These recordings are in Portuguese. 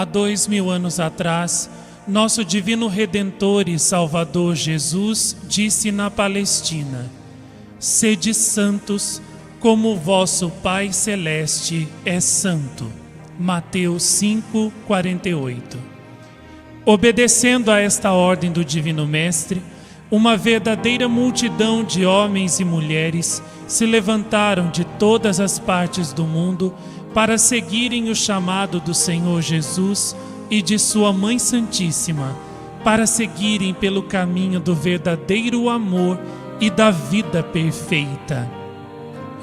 Há 2000 anos atrás, nosso divino Redentor e Salvador Jesus disse na Palestina: sede santos, como o vosso Pai Celeste é santo. Mateus 5:48. Obedecendo a esta ordem do Divino Mestre, uma verdadeira multidão de homens e mulheres se levantaram de todas as partes do mundo para seguirem o chamado do Senhor Jesus e de sua Mãe Santíssima, para seguirem pelo caminho do verdadeiro amor e da vida perfeita.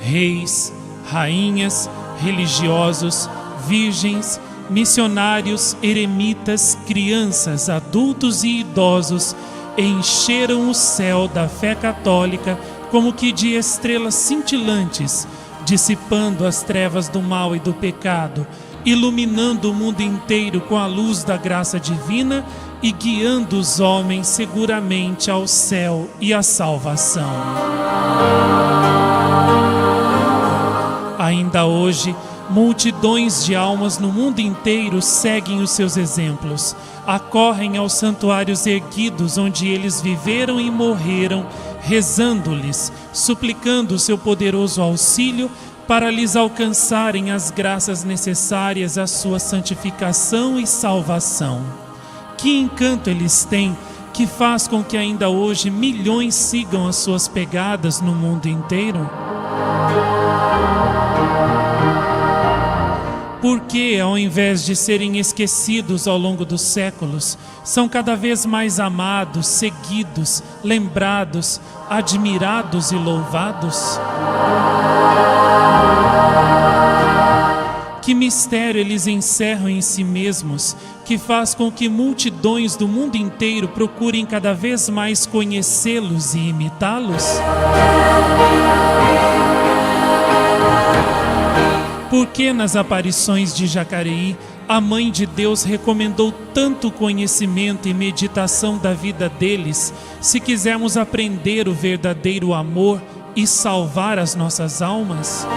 Reis, rainhas, religiosos, virgens, missionários, eremitas, crianças, adultos e idosos encheram o céu da fé católica como que de estrelas cintilantes, dissipando as trevas do mal e do pecado, iluminando o mundo inteiro com a luz da graça divina e guiando os homens seguramente ao céu e à salvação. Ainda hoje, multidões de almas no mundo inteiro seguem os seus exemplos, acorrem aos santuários erguidos onde eles viveram e morreram, rezando-lhes, suplicando o seu poderoso auxílio para lhes alcançarem as graças necessárias à sua santificação e salvação. Que encanto eles têm, que faz com que ainda hoje milhões sigam as suas pegadas no mundo inteiro? Porque, ao invés de serem esquecidos ao longo dos séculos, são cada vez mais amados, seguidos, lembrados, admirados e louvados? Que mistério eles encerram em si mesmos, que faz com que multidões do mundo inteiro procurem cada vez mais conhecê-los e imitá-los? Porque nas aparições de Jacareí, a Mãe de Deus recomendou tanto conhecimento e meditação da vida deles, se quisermos aprender o verdadeiro amor e salvar as nossas almas?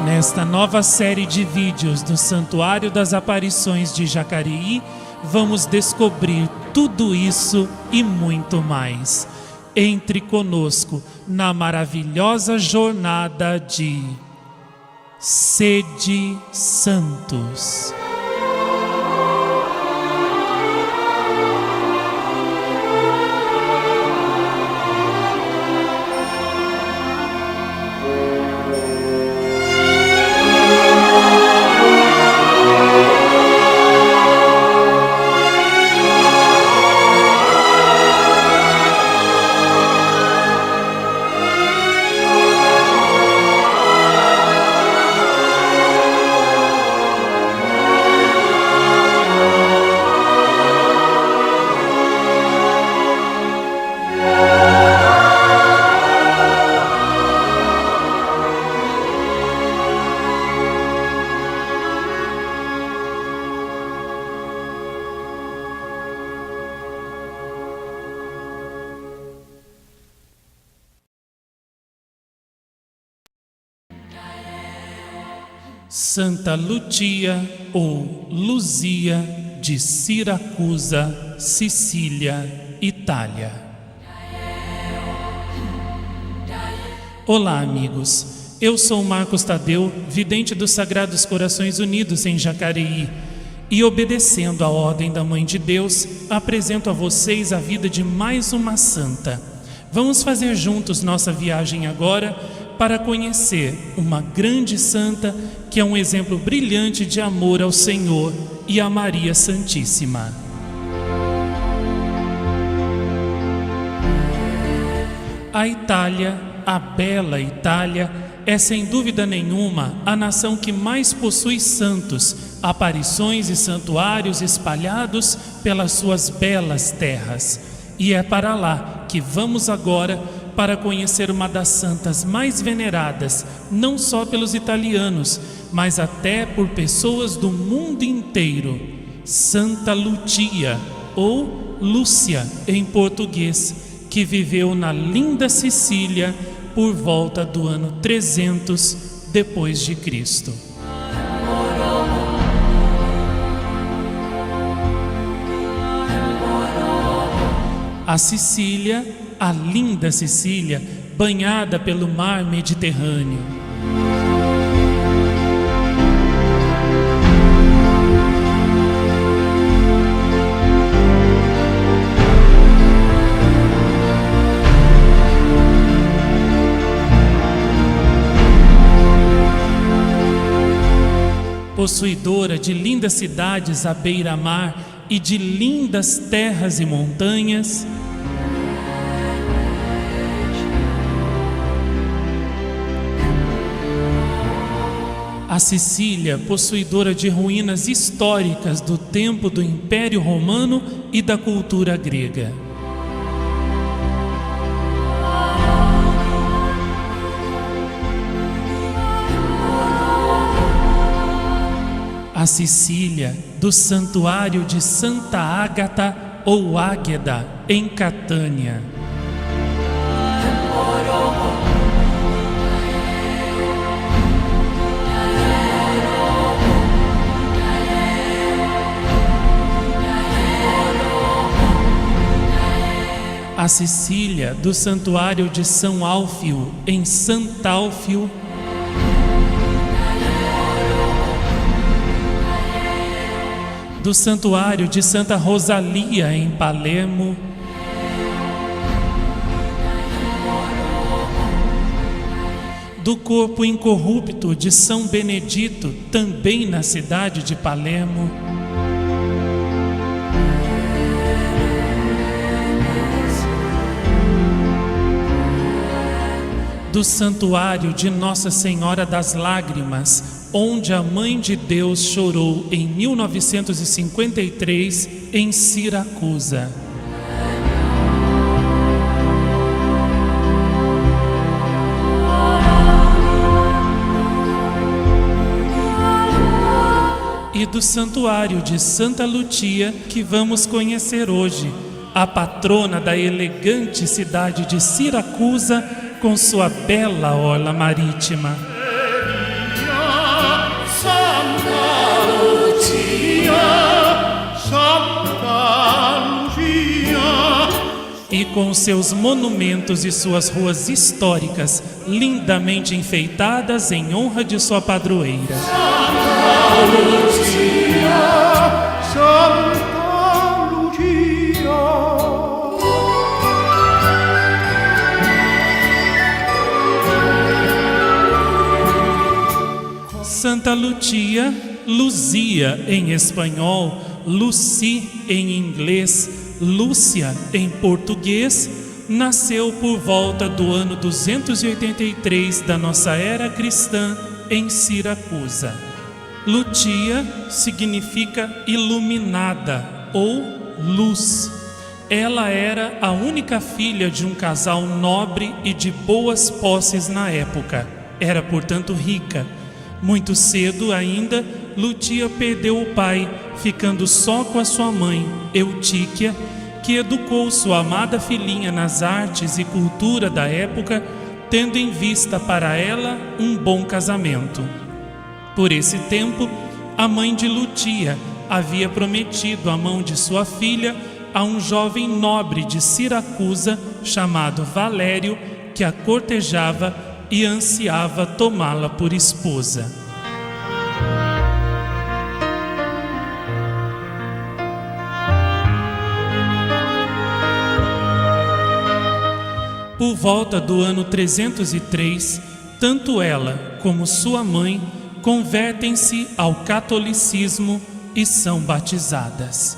Nesta nova série de vídeos do Santuário das Aparições de Jacareí, vamos descobrir tudo isso e muito mais. Entre conosco na maravilhosa jornada de Sede Santos. Santa Lucia ou Luzia de Siracusa, Sicília, Itália. Olá, amigos. Eu sou Marcos Tadeu, vidente dos Sagrados Corações Unidos em Jacareí, e obedecendo à ordem da Mãe de Deus, apresento a vocês a vida de mais uma santa. Vamos fazer juntos nossa viagem agora para conhecer uma grande santa que é um exemplo brilhante de amor ao Senhor e a Maria Santíssima. A Itália, a bela Itália, é sem dúvida nenhuma a nação que mais possui santos, aparições e santuários espalhados pelas suas belas terras. E é para lá que vamos agora para conhecer uma das santas mais veneradas, não só pelos italianos, mas até por pessoas do mundo inteiro, Santa Lucia, ou Lúcia em português, que viveu na linda Sicília por volta do ano 300 depois de Cristo. A Sicília, a linda Sicília, banhada pelo mar Mediterrâneo. Possuidora de lindas cidades à beira-mar e de lindas terras e montanhas, a Sicília, possuidora de ruínas históricas do tempo do Império Romano e da cultura grega. A Sicília, do santuário de Santa Ágata ou Águeda, em Catânia. A Sicília, do santuário de São Álfio, em Sant'Alfio. Do santuário de Santa Rosalia, em Palermo. Do corpo incorrupto de São Benedito, também na cidade de Palermo. Do santuário de Nossa Senhora das Lágrimas, onde a Mãe de Deus chorou em 1953 em Siracusa. E do santuário de Santa Lucia, que vamos conhecer hoje, a patrona da elegante cidade de Siracusa, com sua bela orla marítima. E com seus monumentos e suas ruas históricas lindamente enfeitadas em honra de sua padroeira. Santa Lucia, Luzia em espanhol, Lucy em inglês, Lúcia em português, nasceu por volta do ano 283 da nossa era cristã em Siracusa. Lucia significa iluminada ou luz. Ela era a única filha de um casal nobre e de boas posses na época. Era, portanto, rica. Muito cedo ainda, Lucia perdeu o pai, ficando só com a sua mãe, Eutíquia, que educou sua amada filhinha nas artes e cultura da época, tendo em vista para ela um bom casamento. Por esse tempo, a mãe de Lucia havia prometido a mão de sua filha a um jovem nobre de Siracusa chamado Valério, que a cortejava e ansiava tomá-la por esposa. Por volta do ano 303, tanto ela como sua mãe convertem-se ao catolicismo e são batizadas.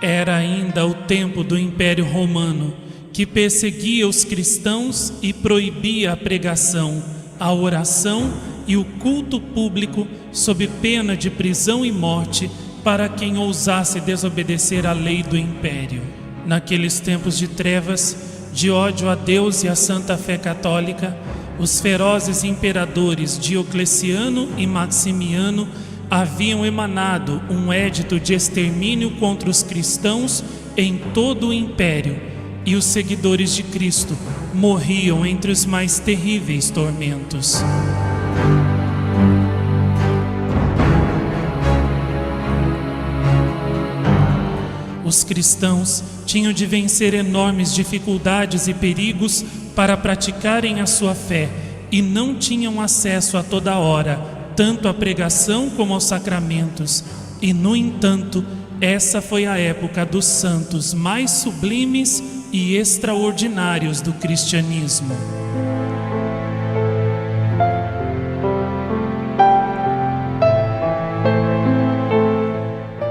Era ainda o tempo do Império Romano, que perseguia os cristãos e proibia a pregação, a oração e o culto público sob pena de prisão e morte para quem ousasse desobedecer à lei do império. Naqueles tempos de trevas, de ódio a Deus e à Santa Fé Católica, os ferozes imperadores Diocleciano e Maximiano haviam emanado um édito de extermínio contra os cristãos em todo o império, e os seguidores de Cristo morriam entre os mais terríveis tormentos. Os cristãos tinham de vencer enormes dificuldades e perigos para praticarem a sua fé, e não tinham acesso a toda hora, tanto à pregação como aos sacramentos. E, no entanto, essa foi a época dos santos mais sublimes e extraordinários do cristianismo.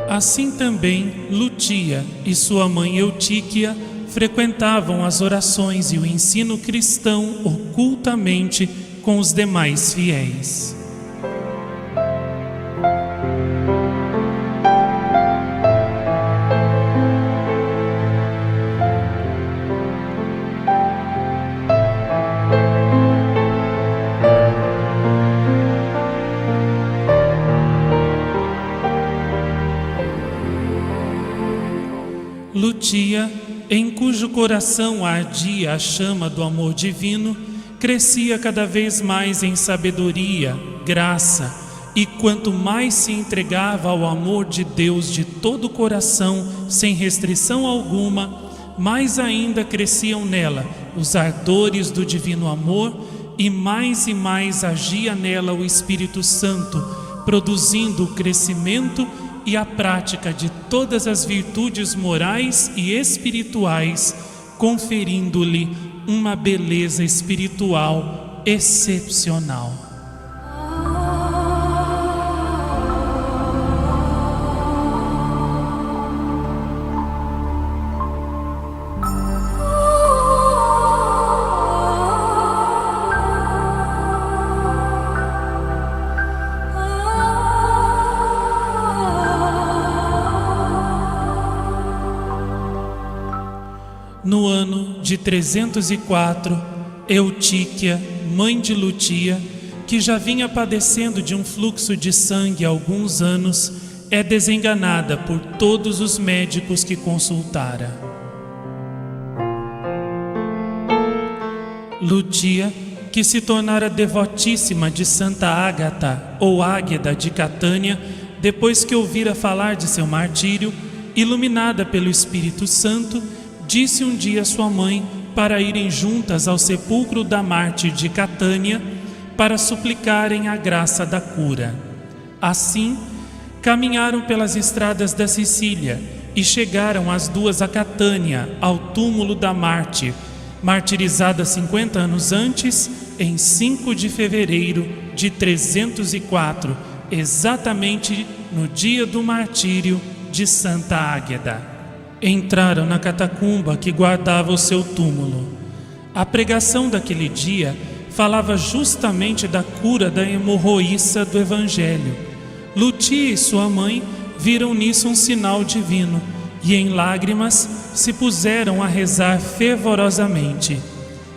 Assim também Lutia e sua mãe Eutíquia frequentavam as orações e o ensino cristão ocultamente com os demais fiéis. Lutia, em cujo coração ardia a chama do amor divino, crescia cada vez mais em sabedoria, graça, e quanto mais se entregava ao amor de Deus de todo o coração, sem restrição alguma, mais ainda cresciam nela os ardores do divino amor, e mais agia nela o Espírito Santo, produzindo o crescimento e a prática de todas as virtudes morais e espirituais, conferindo-lhe uma beleza espiritual excepcional. No ano de 304, Eutíquia, mãe de Lutia, que já vinha padecendo de um fluxo de sangue há alguns anos, é desenganada por todos os médicos que consultara. Lutia, que se tornara devotíssima de Santa Ágata ou Águeda de Catânia, depois que ouvira falar de seu martírio, iluminada pelo Espírito Santo, disse um dia a sua mãe para irem juntas ao sepulcro da mártir de Catânia para suplicarem a graça da cura. Assim, caminharam pelas estradas da Sicília e chegaram as duas a Catânia, ao túmulo da mártir, martirizada 50 anos antes, em 5 de fevereiro de 304, exatamente no dia do martírio de Santa Águeda. Entraram na catacumba que guardava o seu túmulo. A pregação daquele dia falava justamente da cura da hemorroíça do Evangelho. Lutia e sua mãe viram nisso um sinal divino e em lágrimas se puseram a rezar fervorosamente.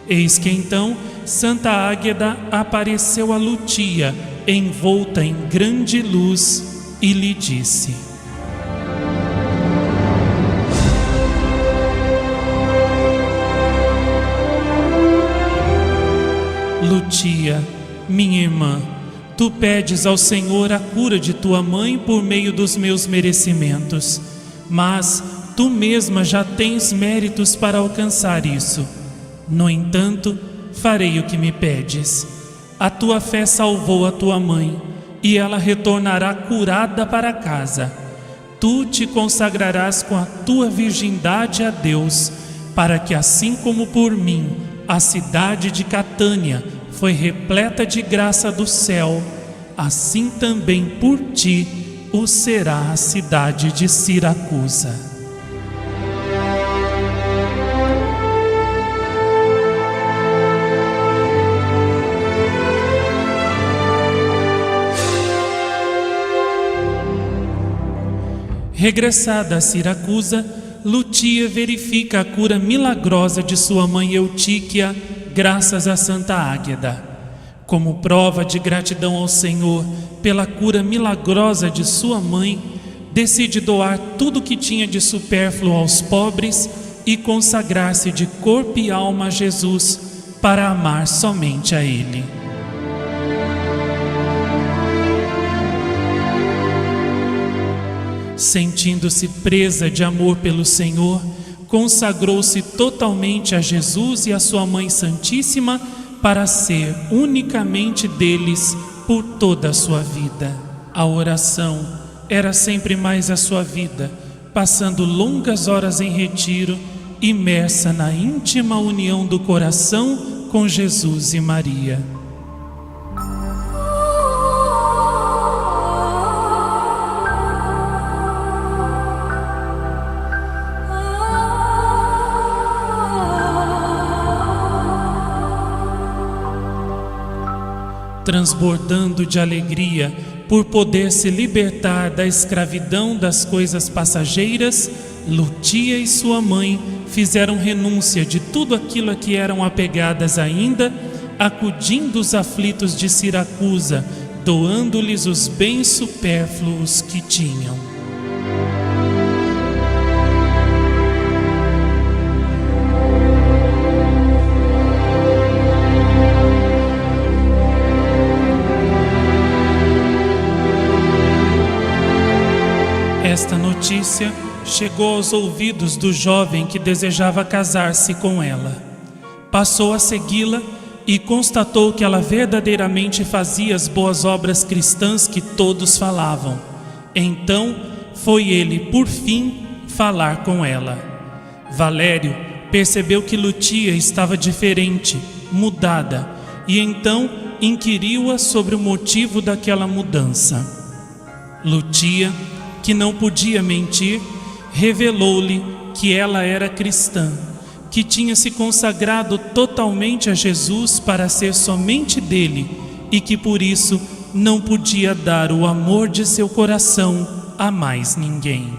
Eis que então Santa Águeda apareceu a Lutia, envolta em grande luz, e lhe disse: Lutia, minha irmã, tu pedes ao Senhor a cura de tua mãe por meio dos meus merecimentos, mas tu mesma já tens méritos para alcançar isso. No entanto, farei o que me pedes. A tua fé salvou a tua mãe, e ela retornará curada para casa. Tu te consagrarás com a tua virgindade a Deus, para que assim como por mim a cidade de Catânia foi repleta de graça do céu, assim também por ti o será a cidade de Siracusa. Regressada a Siracusa, Lutia verifica a cura milagrosa de sua mãe Eutíquia, graças a Santa Águeda. Como prova de gratidão ao Senhor pela cura milagrosa de sua mãe, decide doar tudo o que tinha de supérfluo aos pobres e consagrar-se de corpo e alma a Jesus para amar somente a Ele. Sentindo-se presa de amor pelo Senhor, consagrou-se totalmente a Jesus e a sua Mãe Santíssima para ser unicamente deles por toda a sua vida. A oração era sempre mais a sua vida, passando longas horas em retiro, imersa na íntima união do coração com Jesus e Maria. Transbordando de alegria por poder se libertar da escravidão das coisas passageiras, Lutia e sua mãe fizeram renúncia de tudo aquilo a que eram apegadas ainda, acudindo os aflitos de Siracusa, doando-lhes os bens supérfluos que tinham. Esta notícia chegou aos ouvidos do jovem que desejava casar-se com ela. Passou a segui-la e constatou que ela verdadeiramente fazia as boas obras cristãs que todos falavam. Então foi ele, por fim, falar com ela. Valério percebeu que Lutia estava diferente, mudada, e então inquiriu-a sobre o motivo daquela mudança. Lutia, que não podia mentir, revelou-lhe que ela era cristã, que tinha se consagrado totalmente a Jesus para ser somente dele e que por isso não podia dar o amor de seu coração a mais ninguém.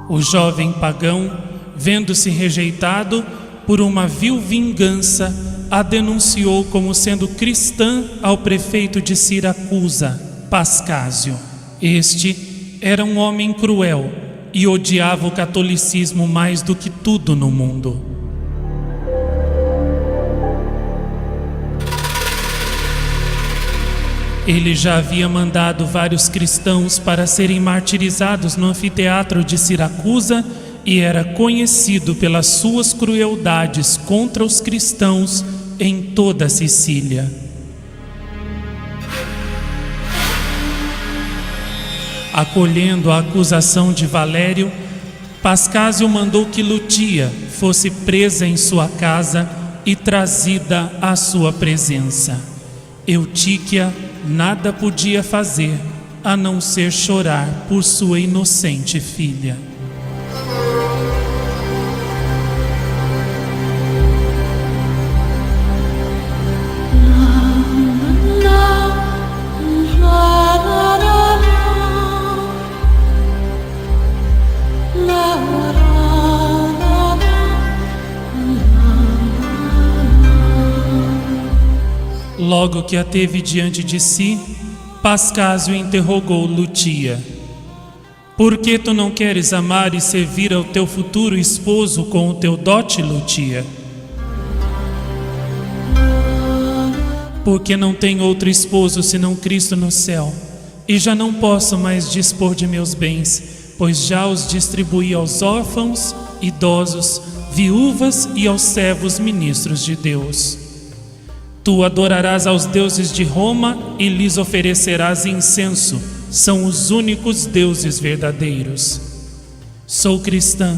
O jovem pagão, vendo-se rejeitado por uma vil vingança, a denunciou como sendo cristã ao prefeito de Siracusa, Pascásio. Este era um homem cruel e odiava o catolicismo mais do que tudo no mundo. Ele já havia mandado vários cristãos para serem martirizados no anfiteatro de Siracusa e era conhecido pelas suas crueldades contra os cristãos em toda a Sicília. Acolhendo a acusação de Valério, Pascásio mandou que Lutia fosse presa em sua casa e trazida à sua presença. Eutíquia nada podia fazer a não ser chorar por sua inocente filha. Logo que a teve diante de si, Pascásio interrogou Lutia: por que tu não queres amar e servir ao teu futuro esposo com o teu dote, Lutia? Porque não tenho outro esposo senão Cristo no céu, e já não posso mais dispor de meus bens, pois já os distribuí aos órfãos, idosos, viúvas e aos servos ministros de Deus. Tu adorarás aos deuses de Roma e lhes oferecerás incenso, são os únicos deuses verdadeiros. Sou cristã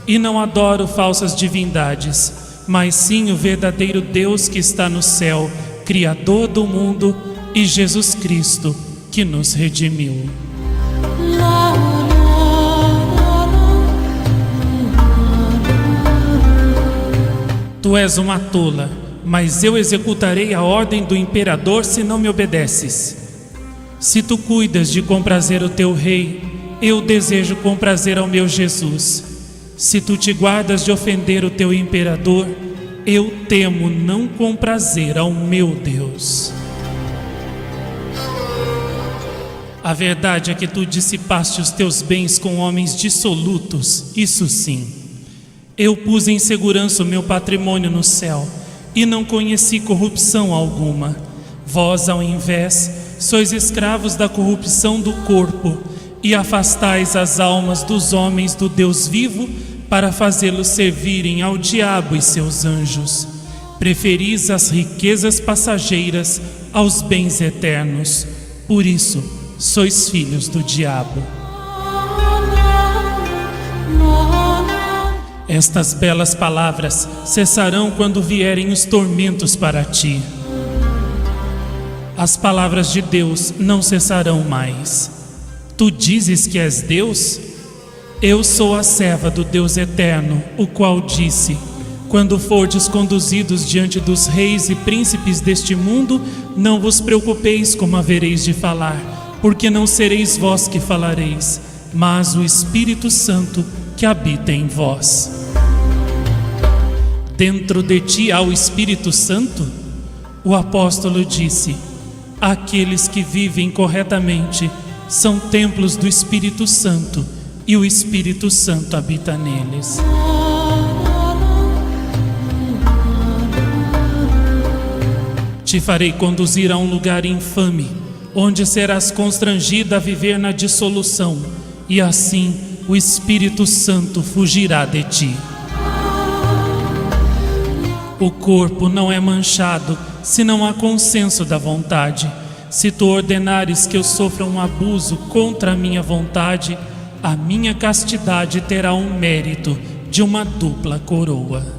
e não adoro falsas divindades, mas sim o verdadeiro Deus que está no céu, Criador do mundo, e Jesus Cristo, que nos redimiu. Tu és uma tola, mas eu executarei a ordem do imperador se não me obedeces. Se tu cuidas de comprazer o teu rei, eu desejo comprazer ao meu Jesus. Se tu te guardas de ofender o teu imperador, eu temo não comprazer ao meu Deus. A verdade é que tu dissipaste os teus bens com homens dissolutos, isso sim. Eu pus em segurança o meu patrimônio no céu e não conheci corrupção alguma. Vós, ao invés, sois escravos da corrupção do corpo e afastais as almas dos homens do Deus vivo para fazê-los servirem ao diabo e seus anjos. Preferis as riquezas passageiras aos bens eternos. Por isso, sois filhos do diabo. Estas belas palavras cessarão quando vierem os tormentos para ti. As palavras de Deus não cessarão mais. Tu dizes que és Deus? Eu sou a serva do Deus eterno, o qual disse: quando fordes conduzidos diante dos reis e príncipes deste mundo, não vos preocupeis como havereis de falar, porque não sereis vós que falareis, mas o Espírito Santo que habita em vós. Dentro de ti há o Espírito Santo? O apóstolo disse: aqueles que vivem corretamente são templos do Espírito Santo, e o Espírito Santo habita neles. Te farei conduzir a um lugar infame, onde serás constrangida a viver na dissolução, e assim o Espírito Santo fugirá de ti. O corpo não é manchado se não há consenso da vontade. Se tu ordenares que eu sofra um abuso contra a minha vontade, a minha castidade terá um mérito de uma dupla coroa.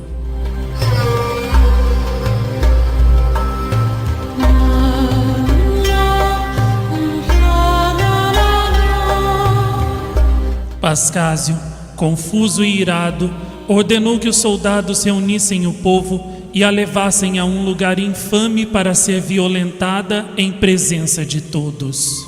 Pascásio, confuso e irado, ordenou que os soldados reunissem o povo e a levassem a um lugar infame para ser violentada em presença de todos.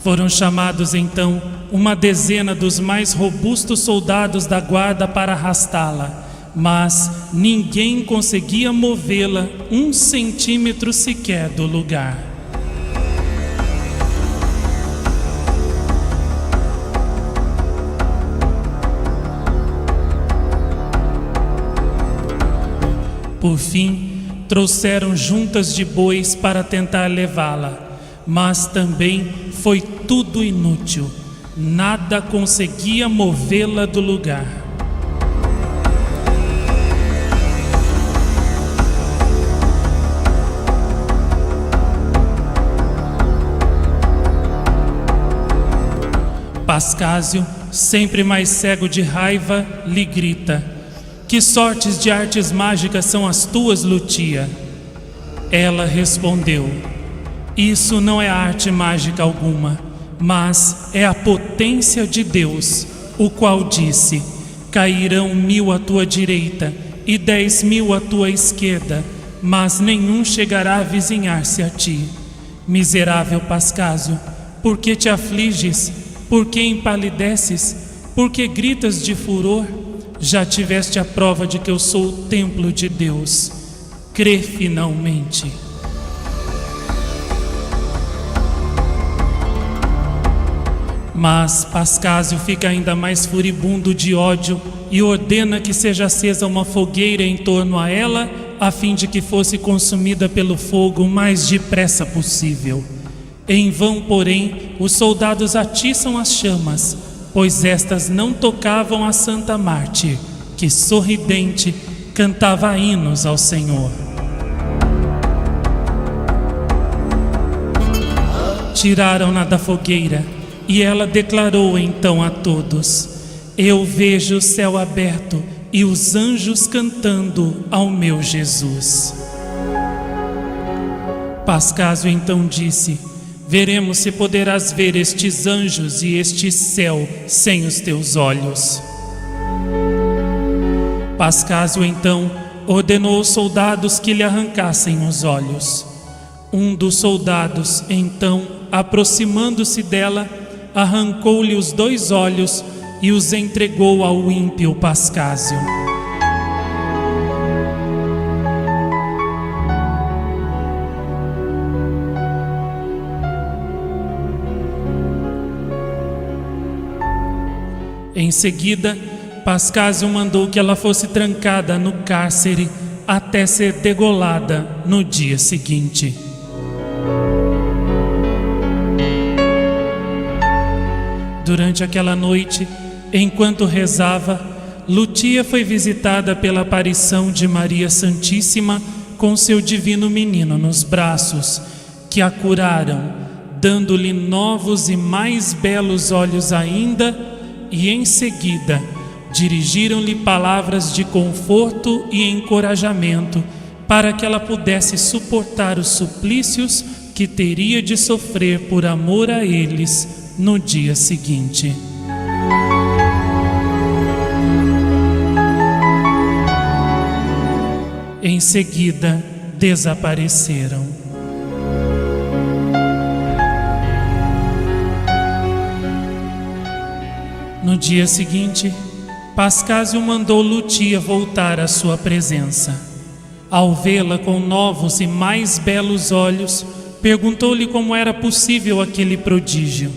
Foram chamados então uma dezena dos mais robustos soldados da guarda para arrastá-la, mas ninguém conseguia movê-la 1 centímetro sequer do lugar. Por fim, trouxeram juntas de bois para tentar levá-la, mas também foi tudo inútil. Nada conseguia movê-la do lugar. Pascásio, sempre mais cego de raiva, lhe grita: que sortes de artes mágicas são as tuas, Lutia? Ela respondeu: isso não é arte mágica alguma, mas é a potência de Deus, o qual disse: cairão 1000 à tua direita e 10.000 à tua esquerda, mas nenhum chegará a vizinhar-se a ti. Miserável Pascásio, por que te afliges? Por que empalideces? Por que gritas de furor? Já tiveste a prova de que eu sou o templo de Deus. Crê finalmente. Mas Pascásio fica ainda mais furibundo de ódio e ordena que seja acesa uma fogueira em torno a ela, a fim de que fosse consumida pelo fogo o mais depressa possível. Em vão, porém, os soldados atiçam as chamas, pois estas não tocavam a Santa Mártir, que sorridente cantava hinos ao Senhor. Tiraram-na da fogueira e ela declarou então a todos: eu vejo o céu aberto e os anjos cantando ao meu Jesus. Pascásio então disse: veremos se poderás ver estes anjos e este céu sem os teus olhos. Pascásio então ordenou aos soldados que lhe arrancassem os olhos. Um dos soldados, então, aproximando-se dela, arrancou-lhe os 2 olhos e os entregou ao ímpio Pascásio. Em seguida, Pascásio mandou que ela fosse trancada no cárcere até ser degolada no dia seguinte. Durante aquela noite, enquanto rezava, Lutia foi visitada pela aparição de Maria Santíssima com seu divino menino nos braços, que a curaram, dando-lhe novos e mais belos olhos ainda, e em seguida dirigiram-lhe palavras de conforto e encorajamento para que ela pudesse suportar os suplícios que teria de sofrer por amor a eles no dia seguinte. Em seguida, desapareceram. No dia seguinte, Pascásio mandou Lutia voltar à sua presença. Ao vê-la com novos e mais belos olhos, perguntou-lhe como era possível aquele prodígio.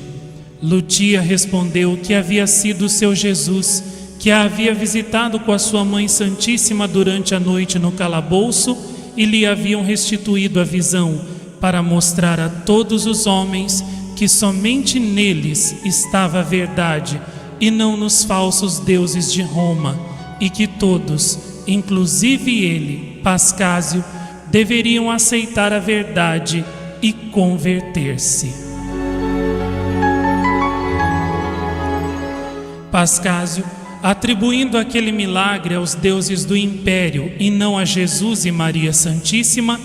Lutia respondeu que havia sido seu Jesus, que a havia visitado com a sua Mãe Santíssima durante a noite no calabouço e lhe haviam restituído a visão para mostrar a todos os homens que somente neles estava a verdade e não nos falsos deuses de Roma, e que todos, inclusive ele, Pascásio, deveriam aceitar a verdade e converter-se. Pascásio, atribuindo aquele milagre aos deuses do império e não a Jesus e Maria Santíssima,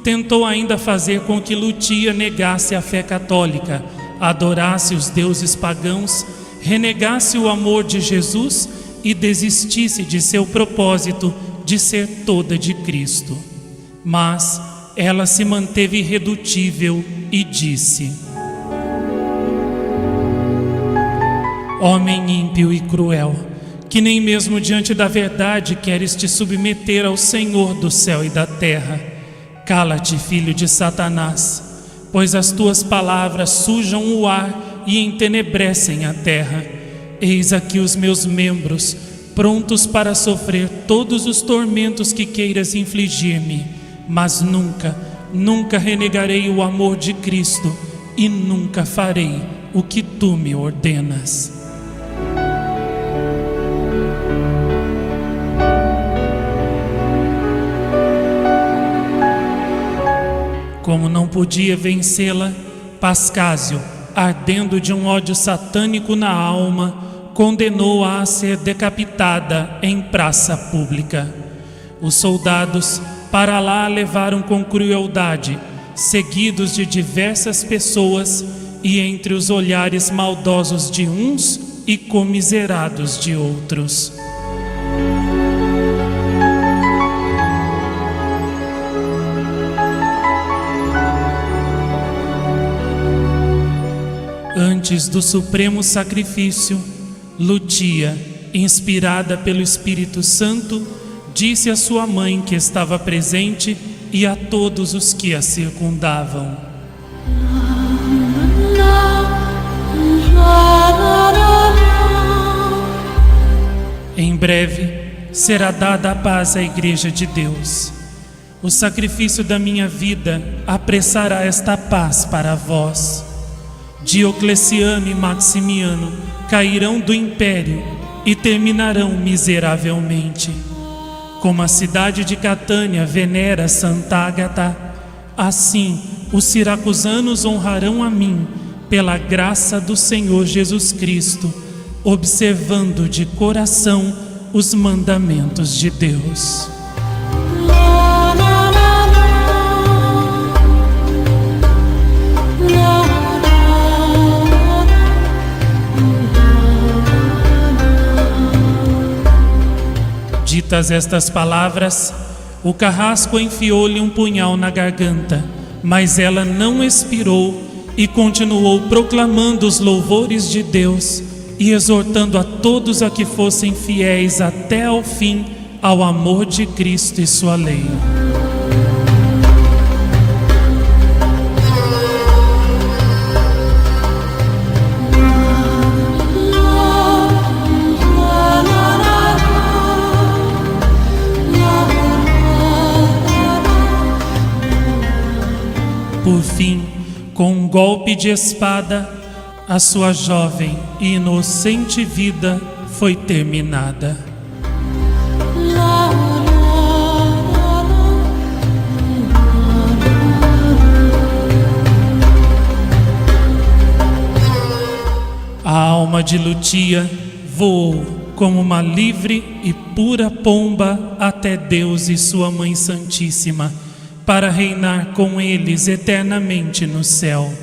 tentou ainda fazer com que Lutia negasse a fé católica, adorasse os deuses pagãos, renegasse o amor de Jesus e desistisse de seu propósito de ser toda de Cristo. Mas ela se manteve irredutível e disse: homem ímpio e cruel, que nem mesmo diante da verdade queres te submeter ao Senhor do céu e da terra, cala-te, filho de Satanás, pois as tuas palavras sujam o ar e entenebrecem a terra. Eis aqui os meus membros, prontos para sofrer todos os tormentos que queiras infligir-me, mas nunca, nunca renegarei o amor de Cristo e nunca farei o que tu me ordenas. Como não podia vencê-la, Pascásio, ardendo de um ódio satânico na alma, condenou-a a ser decapitada em praça pública. Os soldados para lá a levaram com crueldade, seguidos de diversas pessoas e entre os olhares maldosos de uns e comiserados de outros. Antes do supremo sacrifício, Lutia, inspirada pelo Espírito Santo, disse à sua mãe que estava presente e a todos os que a circundavam: em breve será dada a paz à Igreja de Deus. O sacrifício da minha vida apressará esta paz para vós. Diocleciano e Maximiano cairão do império e terminarão miseravelmente. Como a cidade de Catânia venera Santa Ágata, assim os siracusanos honrarão a mim pela graça do Senhor Jesus Cristo, observando de coração os mandamentos de Deus. Ditas estas palavras, o carrasco enfiou-lhe um punhal na garganta, mas ela não expirou e continuou proclamando os louvores de Deus e exortando a todos a que fossem fiéis até ao fim ao amor de Cristo e sua lei. Por fim, com um golpe de espada, a sua jovem e inocente vida foi terminada. A alma de Lutia voou como uma livre e pura pomba até Deus e sua Mãe Santíssima, para reinar com eles eternamente no céu.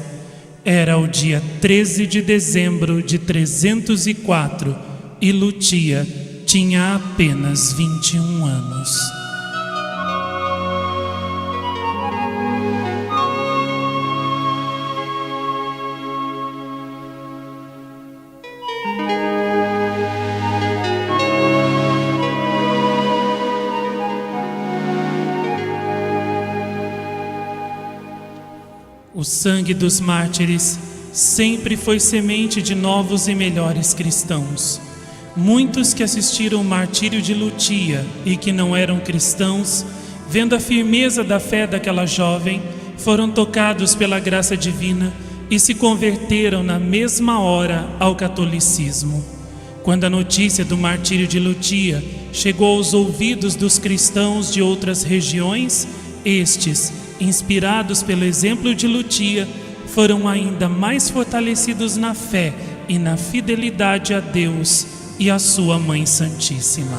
Era o dia 13 de dezembro de 304 e Lutia tinha apenas 21 anos. O sangue dos mártires sempre foi semente de novos e melhores cristãos. Muitos que assistiram o martírio de Lutia e que não eram cristãos, vendo a firmeza da fé daquela jovem, foram tocados pela graça divina e se converteram na mesma hora ao catolicismo. Quando a notícia do martírio de Lutia chegou aos ouvidos dos cristãos de outras regiões, estes, inspirados pelo exemplo de Lutia, foram ainda mais fortalecidos na fé e na fidelidade a Deus e a sua Mãe Santíssima.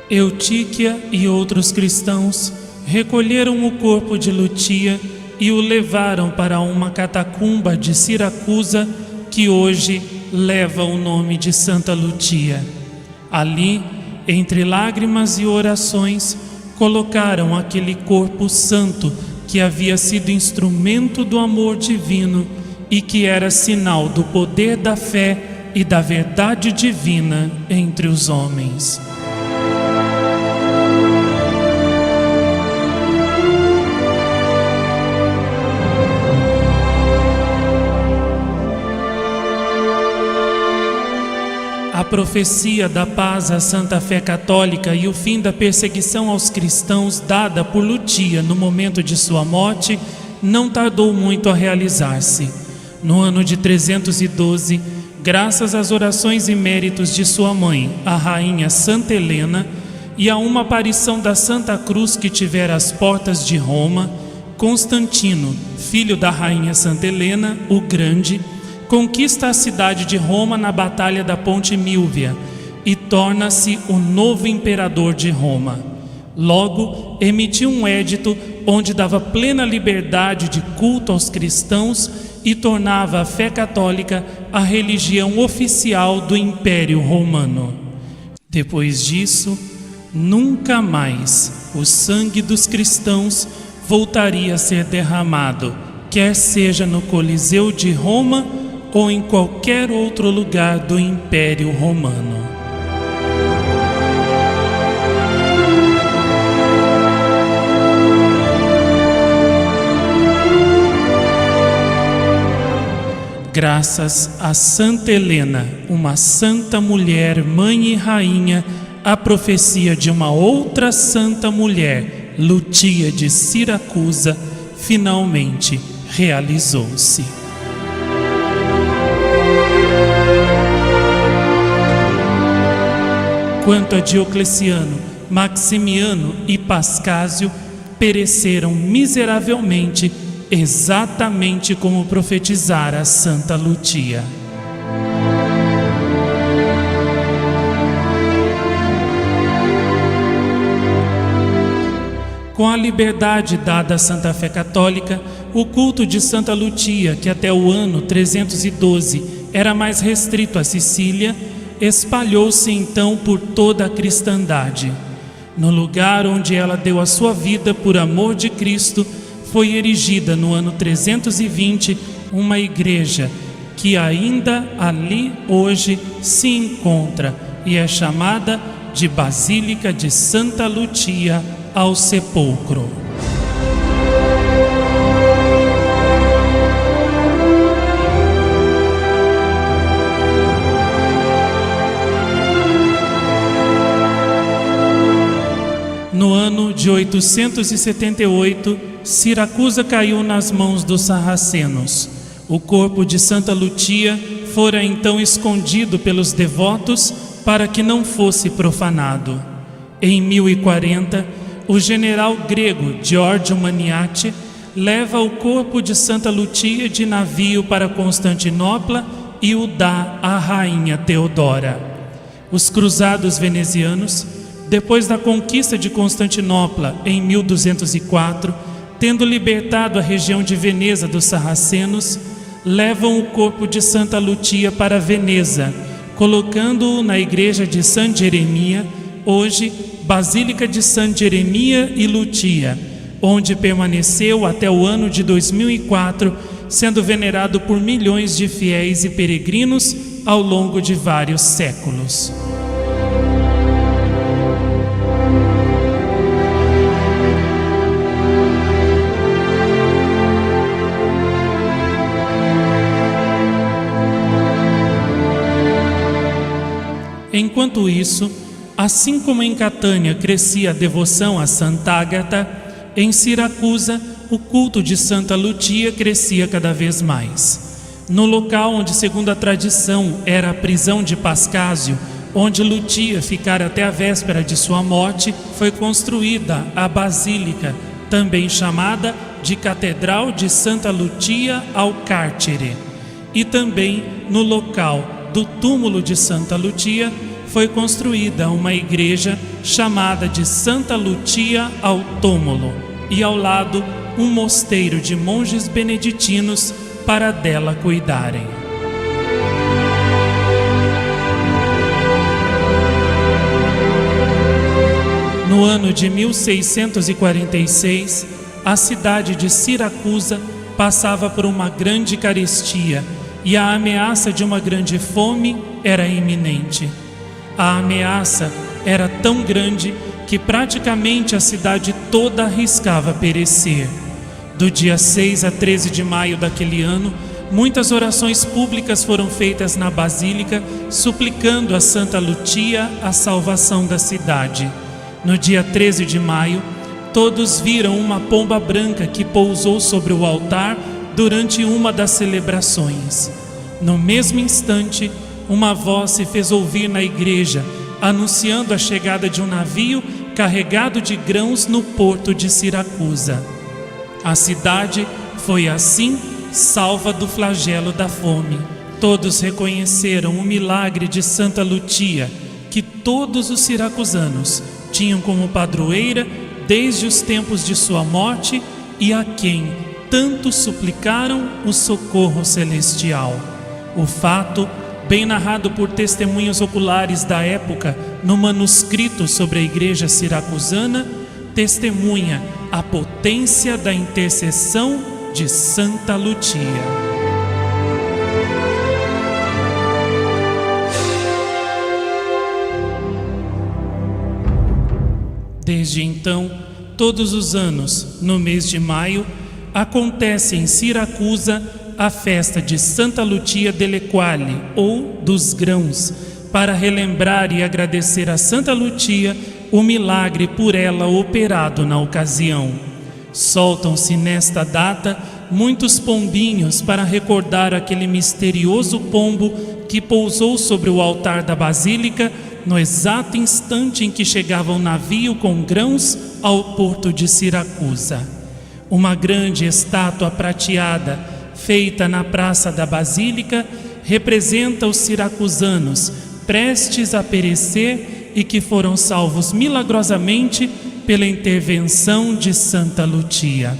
Eutíquia e outros cristãos recolheram o corpo de Lutia e o levaram para uma catacumba de Siracusa, que hoje leva o nome de Santa Lutia. Ali, entre lágrimas e orações, colocaram aquele corpo santo que havia sido instrumento do amor divino e que era sinal do poder da fé e da verdade divina entre os homens. A profecia da paz à Santa Fé Católica e o fim da perseguição aos cristãos dada por Lutia no momento de sua morte não tardou muito a realizar-se. No ano de 312, graças às orações e méritos de sua mãe, a rainha Santa Helena, e a uma aparição da Santa Cruz que tivera às portas de Roma, Constantino, filho da rainha Santa Helena, o Grande, conquista a cidade de Roma na Batalha da Ponte Milvia e torna-se o novo imperador de Roma. Logo, emitiu um édito onde dava plena liberdade de culto aos cristãos e tornava a fé católica a religião oficial do Império Romano. Depois disso, nunca mais o sangue dos cristãos voltaria a ser derramado, quer seja no Coliseu de Roma ou em qualquer outro lugar do Império Romano. Graças a Santa Helena, uma santa mulher, mãe e rainha, a profecia de uma outra santa mulher, Lutia de Siracusa, finalmente realizou-se. Quanto a Diocleciano, Maximiano e Pascásio, pereceram miseravelmente, exatamente como profetizara Santa Lutia. Com a liberdade dada à Santa Fé Católica, o culto de Santa Lutia, que até o ano 312 era mais restrito à Sicília, espalhou-se então por toda a cristandade. No lugar onde ela deu a sua vida por amor de Cristo, foi erigida no ano 320 uma igreja que ainda ali hoje se encontra e é chamada de Basílica de Santa Lutia ao Sepulcro. No ano de 878, Siracusa caiu nas mãos dos sarracenos. O corpo de Santa Lutia fora então escondido pelos devotos para que não fosse profanado. Em 1040, o general grego Giorgio Maniace leva o corpo de Santa Lutia de navio para Constantinopla e o dá à rainha Teodora. Os cruzados venezianos, depois da conquista de Constantinopla em 1204, tendo libertado a região de Veneza dos sarracenos, levam o corpo de Santa Lutia para Veneza, colocando-o na igreja de San Geremia, hoje Basílica de San Geremia e Lutia, onde permaneceu até o ano de 2004, sendo venerado por milhões de fiéis e peregrinos ao longo de vários séculos. Enquanto isso, assim como em Catânia crescia a devoção a Santa Ágata, em Siracusa o culto de Santa Lutia crescia cada vez mais. No local onde, segundo a tradição, era a prisão de Pascásio, onde Lutia ficara até a véspera de sua morte, foi construída a Basílica, também chamada de Catedral de Santa Lutia ao Cárcere. E também no local do túmulo de Santa Lutia foi construída uma igreja chamada de Santa Lutia ao Túmulo, e ao lado um mosteiro de monges beneditinos para dela cuidarem. No ano de 1646, a cidade de Siracusa passava por uma grande carestia e a ameaça de uma grande fome era iminente. A ameaça era tão grande que praticamente a cidade toda arriscava perecer. Do dia 6 a 13 de maio daquele ano, muitas orações públicas foram feitas na Basílica, suplicando a Santa Lutia a salvação da cidade. No dia 13 de maio, todos viram uma pomba branca que pousou sobre o altar durante uma das celebrações. No mesmo instante, uma voz se fez ouvir na igreja, anunciando a chegada de um navio carregado de grãos no porto de Siracusa. A cidade foi assim salva do flagelo da fome. Todos reconheceram o milagre de Santa Lutia, que todos os siracusanos tinham como padroeira desde os tempos de sua morte e a quem tanto suplicaram o socorro celestial. O fato, bem narrado por testemunhas oculares da época no manuscrito sobre a igreja siracusana, testemunha a potência da intercessão de Santa Lutia. Desde então, todos os anos, no mês de maio, acontece em Siracusa a festa de Santa Lutia delle Quali, ou dos grãos, para relembrar e agradecer a Santa Lutia o milagre por ela operado na ocasião. Soltam-se nesta data muitos pombinhos para recordar aquele misterioso pombo que pousou sobre o altar da Basílica no exato instante em que chegava o navio com grãos ao porto de Siracusa. Uma grande estátua prateada, feita na praça da Basílica, representa os siracusanos prestes a perecer e que foram salvos milagrosamente pela intervenção de Santa Lutia.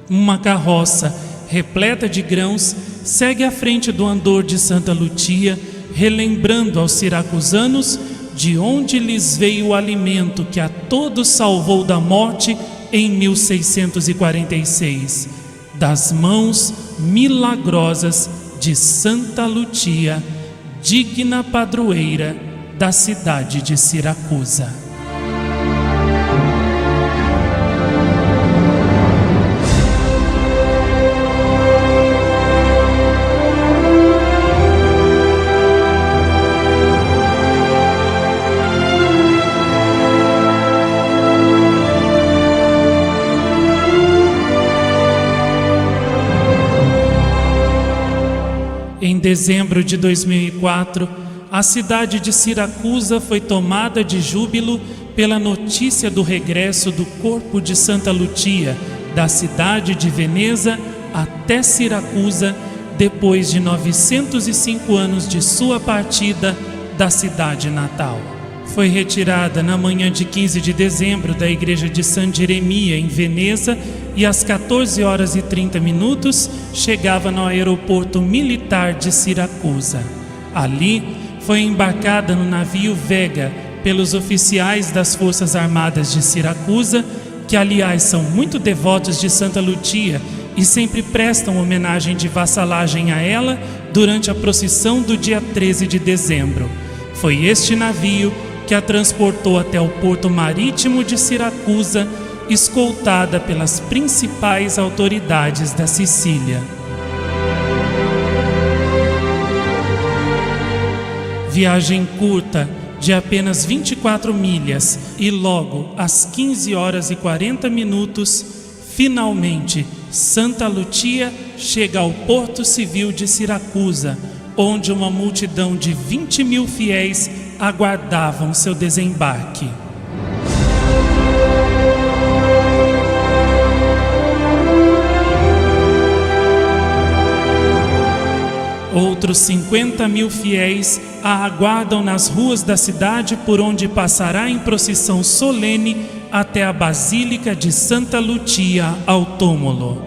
Uma carroça repleta de grãos segue à frente do andor de Santa Lutia, relembrando aos siracusanos de onde lhes veio o alimento que a todos salvou da morte em 1646, das mãos milagrosas de Santa Lutia, digna padroeira da cidade de Siracusa. Em dezembro de 2004, a cidade de Siracusa foi tomada de júbilo pela notícia do regresso do corpo de Santa Lutia da cidade de Veneza até Siracusa, depois de 905 anos de sua partida da cidade natal. Foi retirada na manhã de 15 de dezembro da igreja de San Geremia, em Veneza, e às 14h30 chegava no aeroporto militar de Siracusa. Ali foi embarcada no navio Vega pelos oficiais das Forças Armadas de Siracusa, que aliás são muito devotos de Santa Lutia e sempre prestam homenagem de vassalagem a ela durante a procissão do dia 13 de dezembro. Foi este navio que a transportou até o porto marítimo de Siracusa, escoltada pelas principais autoridades da Sicília. Viagem curta de apenas 24 milhas e logo às 15h40, finalmente Santa Lutia chega ao Porto Civil de Siracusa, onde uma multidão de 20.000 fiéis aguardavam seu desembarque. Outros 50.000 fiéis a aguardam nas ruas da cidade, por onde passará em procissão solene até a Basílica de Santa Lutia ao túmulo.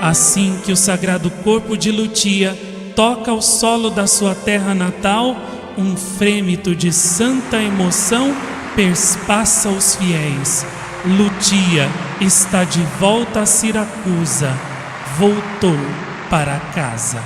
Assim que o sagrado corpo de Lutia toca o solo da sua terra natal, um frêmito de santa emoção perspassa os fiéis. Lutia está de volta a Siracusa, voltou para casa.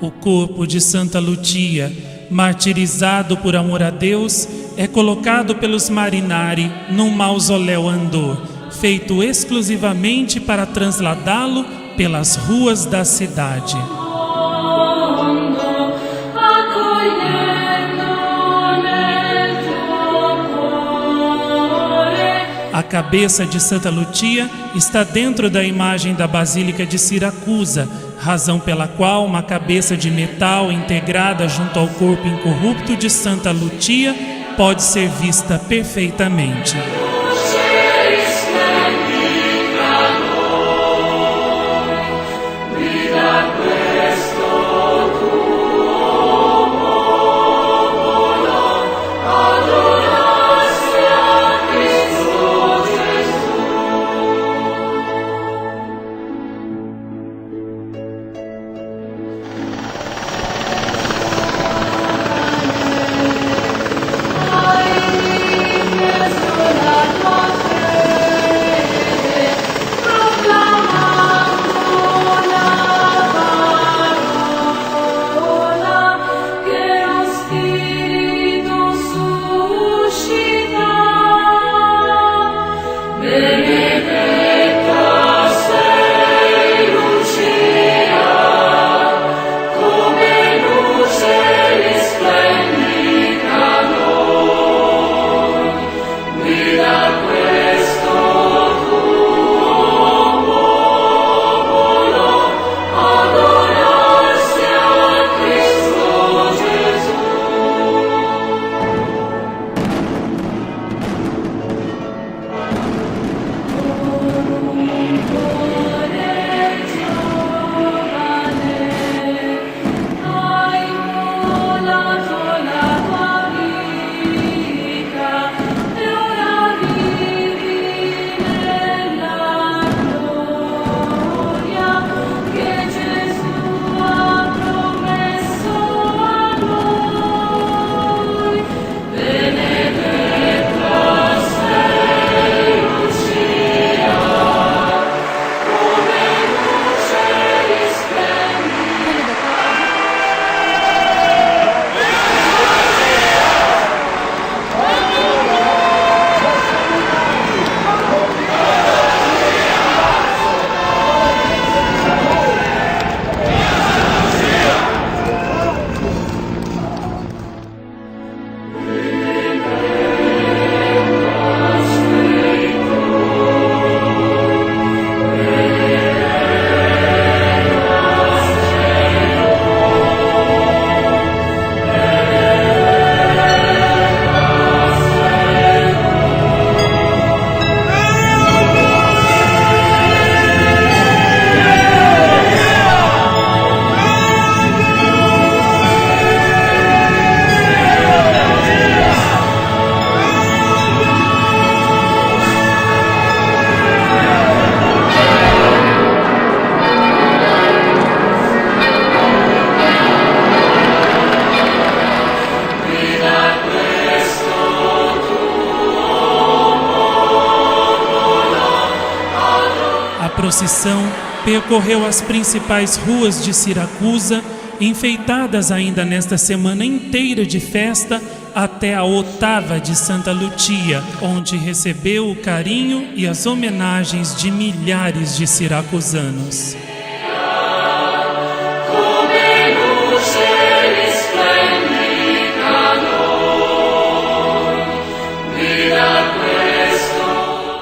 O corpo de Santa Lutia, martirizado por amor a Deus, é colocado pelos Marinari num mausoléu Andor, feito exclusivamente para transladá-lo pelas ruas da cidade. A cabeça de Santa Lutia está dentro da imagem da Basílica de Siracusa, razão pela qual uma cabeça de metal integrada junto ao corpo incorrupto de Santa Lutia pode ser vista perfeitamente. procissão percorreu as principais ruas de Siracusa, enfeitadas ainda nesta semana inteira de festa, até a Otava de Santa Lucia, onde recebeu o carinho e as homenagens de milhares de siracusanos.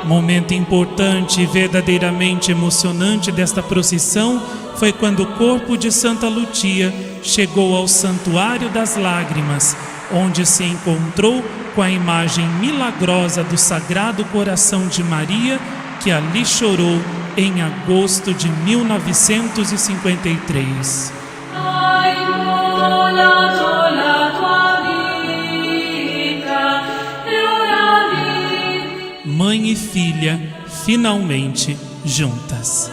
Momento importante e verdadeiramente emocionante desta procissão foi quando o corpo de Santa Lucia chegou ao Santuário das Lágrimas, onde se encontrou com a imagem milagrosa do Sagrado Coração de Maria, que ali chorou em agosto de 1953. Mãe e filha, finalmente juntas.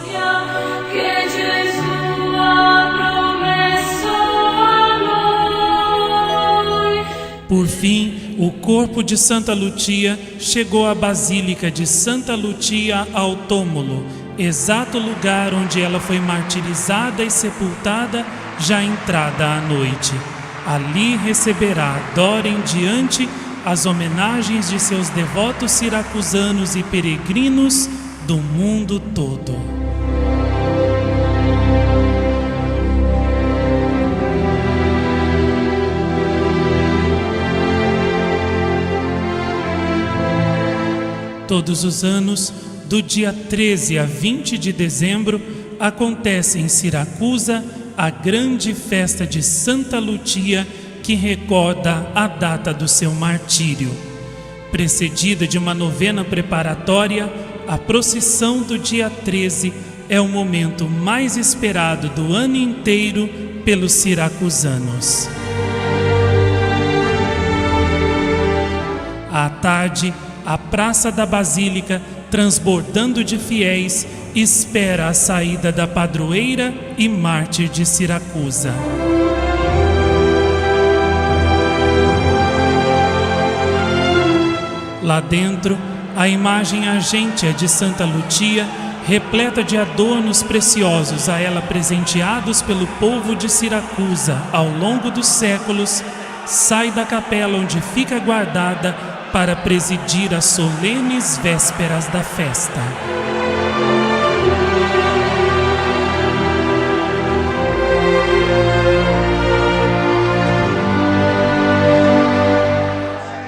Por fim, o corpo de Santa Lucia chegou à Basílica de Santa Lucia ao túmulo, exato lugar onde ela foi martirizada e sepultada, já entrada a noite. Ali receberá, dora em diante, as homenagens de seus devotos siracusanos e peregrinos do mundo todo. Todos os anos, do dia 13 a 20 de dezembro, acontece em Siracusa a grande festa de Santa Lucia, que recorda a data do seu martírio. Precedida de uma novena preparatória, a procissão do dia 13 é o momento mais esperado do ano inteiro pelos siracusanos. À tarde, a Praça da Basílica, transbordando de fiéis, espera a saída da padroeira e mártir de Siracusa. Lá dentro, a imagem argêntea de Santa Lucia, repleta de adornos preciosos a ela presenteados pelo povo de Siracusa ao longo dos séculos, sai da capela onde fica guardada para presidir as solenes vésperas da festa.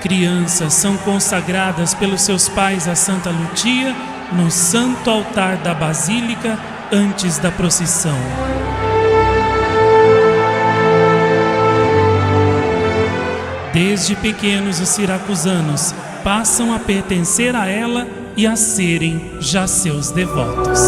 Crianças são consagradas pelos seus pais a Santa Lucia no santo altar da Basílica antes da procissão. Desde pequenos, os siracusanos passam a pertencer a ela e a serem já seus devotos.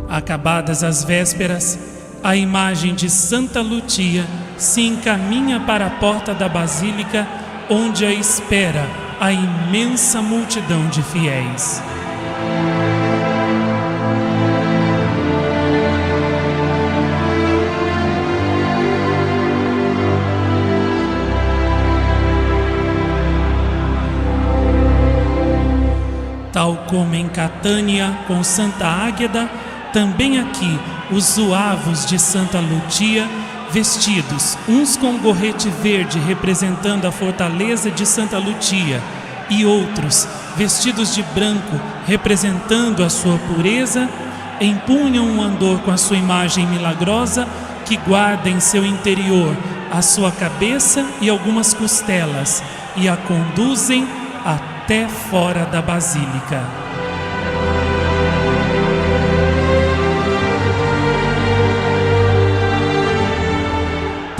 Acabadas as vésperas, a imagem de Santa Lucia se encaminha para a porta da Basílica, onde a espera a imensa multidão de fiéis. Tal como em Catânia com Santa Águeda, também aqui os zuavos de Santa Lucia, vestidos uns com gorrete verde representando a fortaleza de Santa Lucia, e outros vestidos de branco representando a sua pureza, empunham um andor com a sua imagem milagrosa, que guarda em seu interior a sua cabeça e algumas costelas, e a conduzem até fora da Basílica.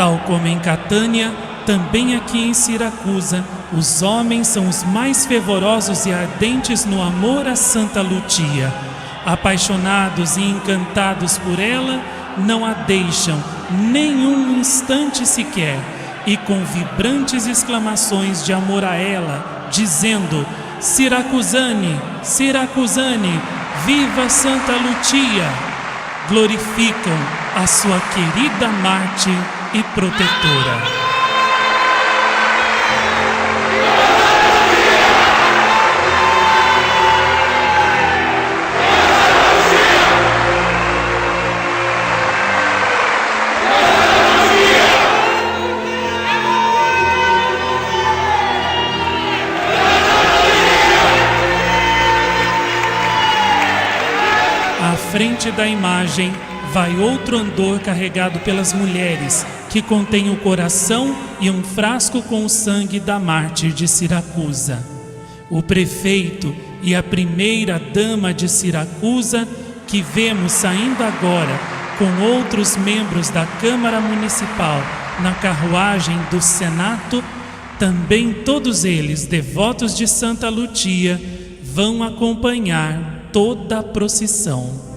Tal como em Catânia, também aqui em Siracusa, os homens são os mais fervorosos e ardentes no amor a Santa Lucia. Apaixonados e encantados por ela, não a deixam nenhum instante sequer, e com vibrantes exclamações de amor a ela, dizendo: Siracusane, Siracusane, viva Santa Lucia! Glorificam a sua querida mártir e protetora. frente da imagem vai outro andor carregado pelas mulheres, que contém o coração e um frasco com o sangue da mártir de Siracusa. O prefeito e a primeira dama de Siracusa, que vemos saindo agora com outros membros da Câmara Municipal na carruagem do Senato, também todos eles, devotos de Santa Lutia, vão acompanhar toda a procissão.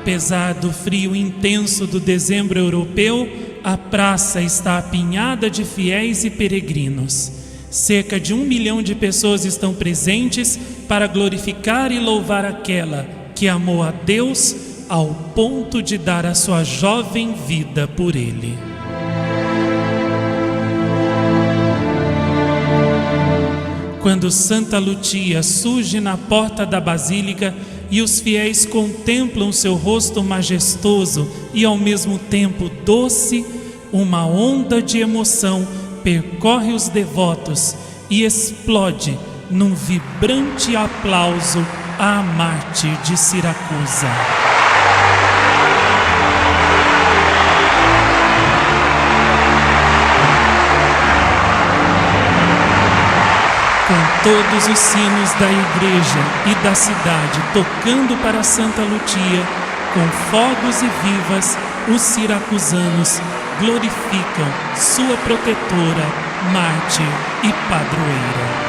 Apesar do frio intenso do dezembro europeu, a praça está apinhada de fiéis e peregrinos. Cerca de 1 milhão de pessoas estão presentes para glorificar e louvar aquela que amou a Deus ao ponto de dar a sua jovem vida por Ele. Quando Santa Lutia surge na porta da Basílica e os fiéis contemplam seu rosto majestoso e ao mesmo tempo doce, uma onda de emoção percorre os devotos e explode num vibrante aplauso à mártir de Siracusa. Com todos os sinos da igreja e da cidade tocando para Santa Lutia, com fogos e vivas, os siracusanos glorificam sua protetora, mártir e padroeira.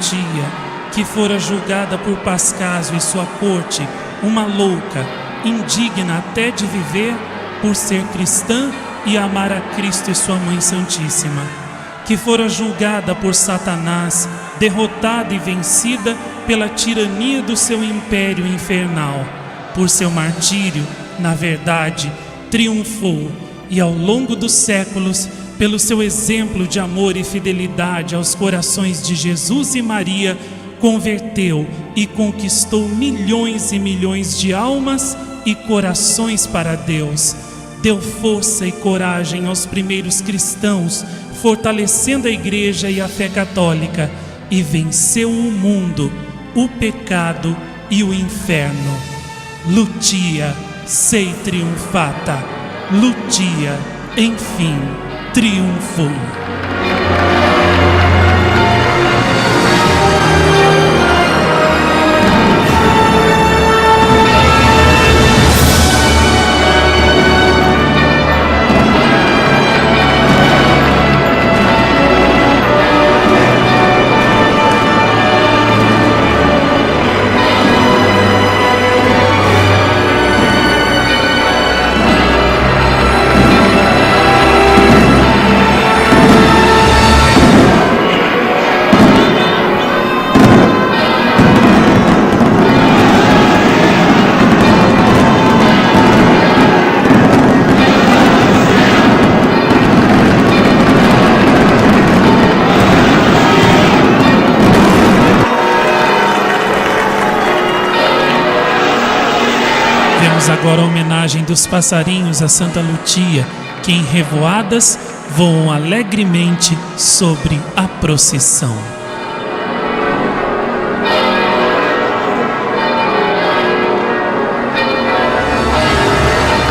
Lutia, que fora julgada por Pascasio e sua corte uma louca, indigna até de viver, por ser cristã e amar a Cristo e sua Mãe Santíssima, que fora julgada por Satanás, derrotada e vencida pela tirania do seu império infernal, por seu martírio, na verdade, triunfou e ao longo dos séculos, pelo seu exemplo de amor e fidelidade aos corações de Jesus e Maria, converteu e conquistou milhões e milhões de almas e corações para Deus. Deu força e coragem aos primeiros cristãos, fortalecendo a igreja e a fé católica, e venceu o mundo, o pecado e o inferno. Lutia, sei triunfata. Lutia, enfim, triunfou. Vemos agora a homenagem dos passarinhos a Santa Lutia, que em revoadas voam alegremente sobre a procissão.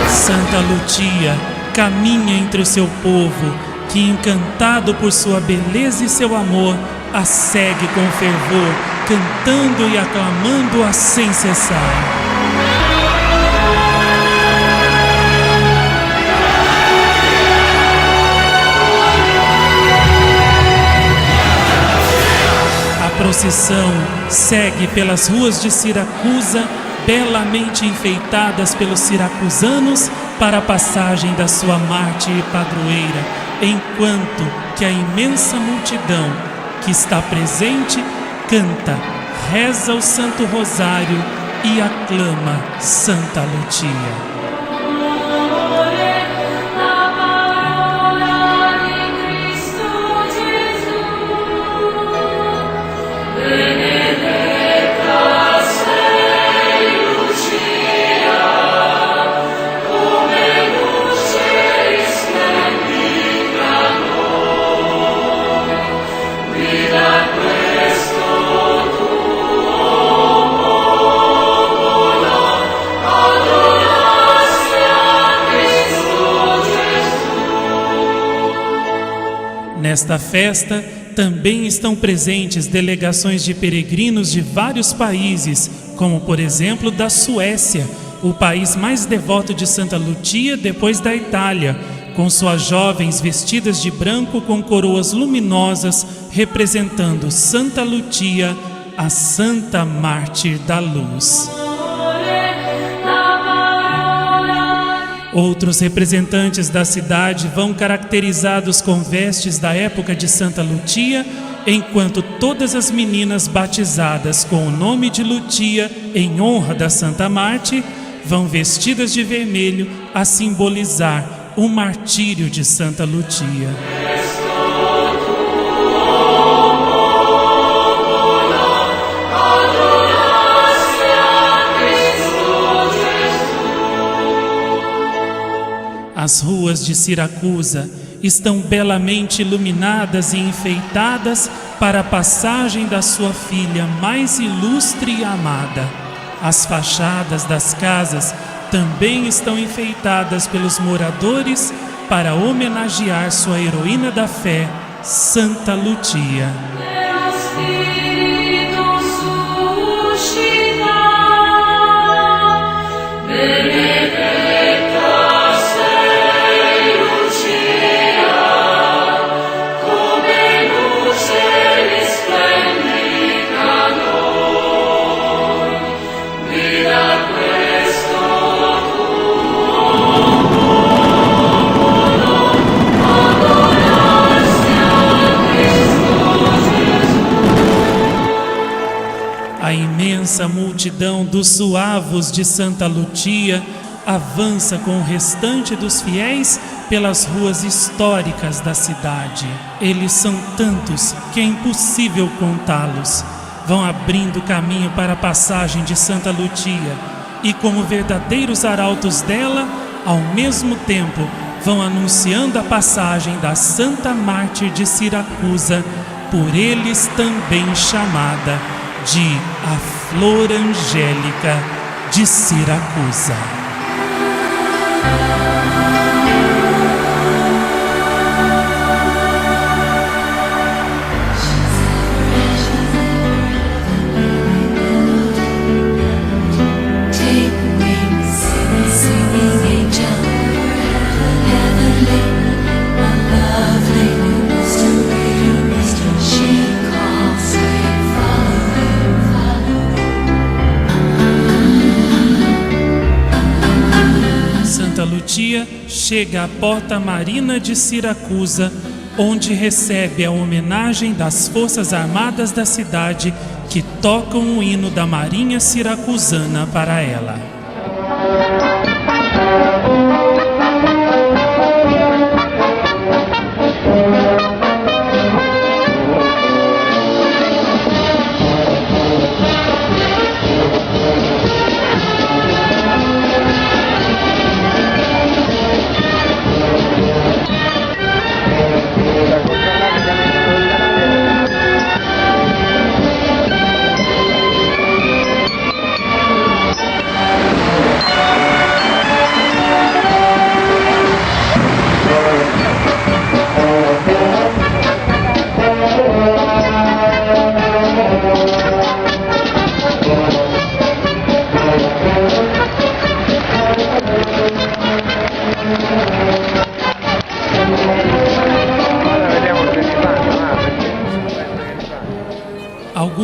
Santa Lutia caminha entre o seu povo, que, encantado por sua beleza e seu amor, a segue com fervor, cantando e aclamando-a sem cessar. A procissão segue pelas ruas de Siracusa, belamente enfeitadas pelos siracusanos para a passagem da sua mártir e padroeira, enquanto que a imensa multidão que está presente canta, reza o Santo Rosário e aclama Santa Lutia. Nesta festa também estão presentes delegações de peregrinos de vários países, como por exemplo da Suécia, o país mais devoto de Santa Lutia depois da Itália, com suas jovens vestidas de branco com coroas luminosas, representando Santa Lutia, a Santa Mártir da Luz. Outros representantes da cidade vão caracterizados com vestes da época de Santa Lutia, enquanto todas as meninas batizadas com o nome de Lutia, em honra da Santa Mártir, vão vestidas de vermelho a simbolizar o martírio de Santa Lutia. As ruas de Siracusa estão belamente iluminadas e enfeitadas para a passagem da sua filha mais ilustre e amada. As fachadas das casas também estão enfeitadas pelos moradores para homenagear sua heroína da fé, Santa Lutia. A imensa multidão dos suavos de Santa Lutia avança com o restante dos fiéis pelas ruas históricas da cidade. Eles são tantos que é impossível contá-los. Vão abrindo caminho para a passagem de Santa Lutia e, como verdadeiros arautos dela, ao mesmo tempo vão anunciando a passagem da Santa Mártir de Siracusa, por eles também chamada de a Flor Angélica de Siracusa. Lutia chega à Porta Marina de Siracusa, onde recebe a homenagem das Forças Armadas da cidade, que tocam o hino da Marinha Siracusana para ela.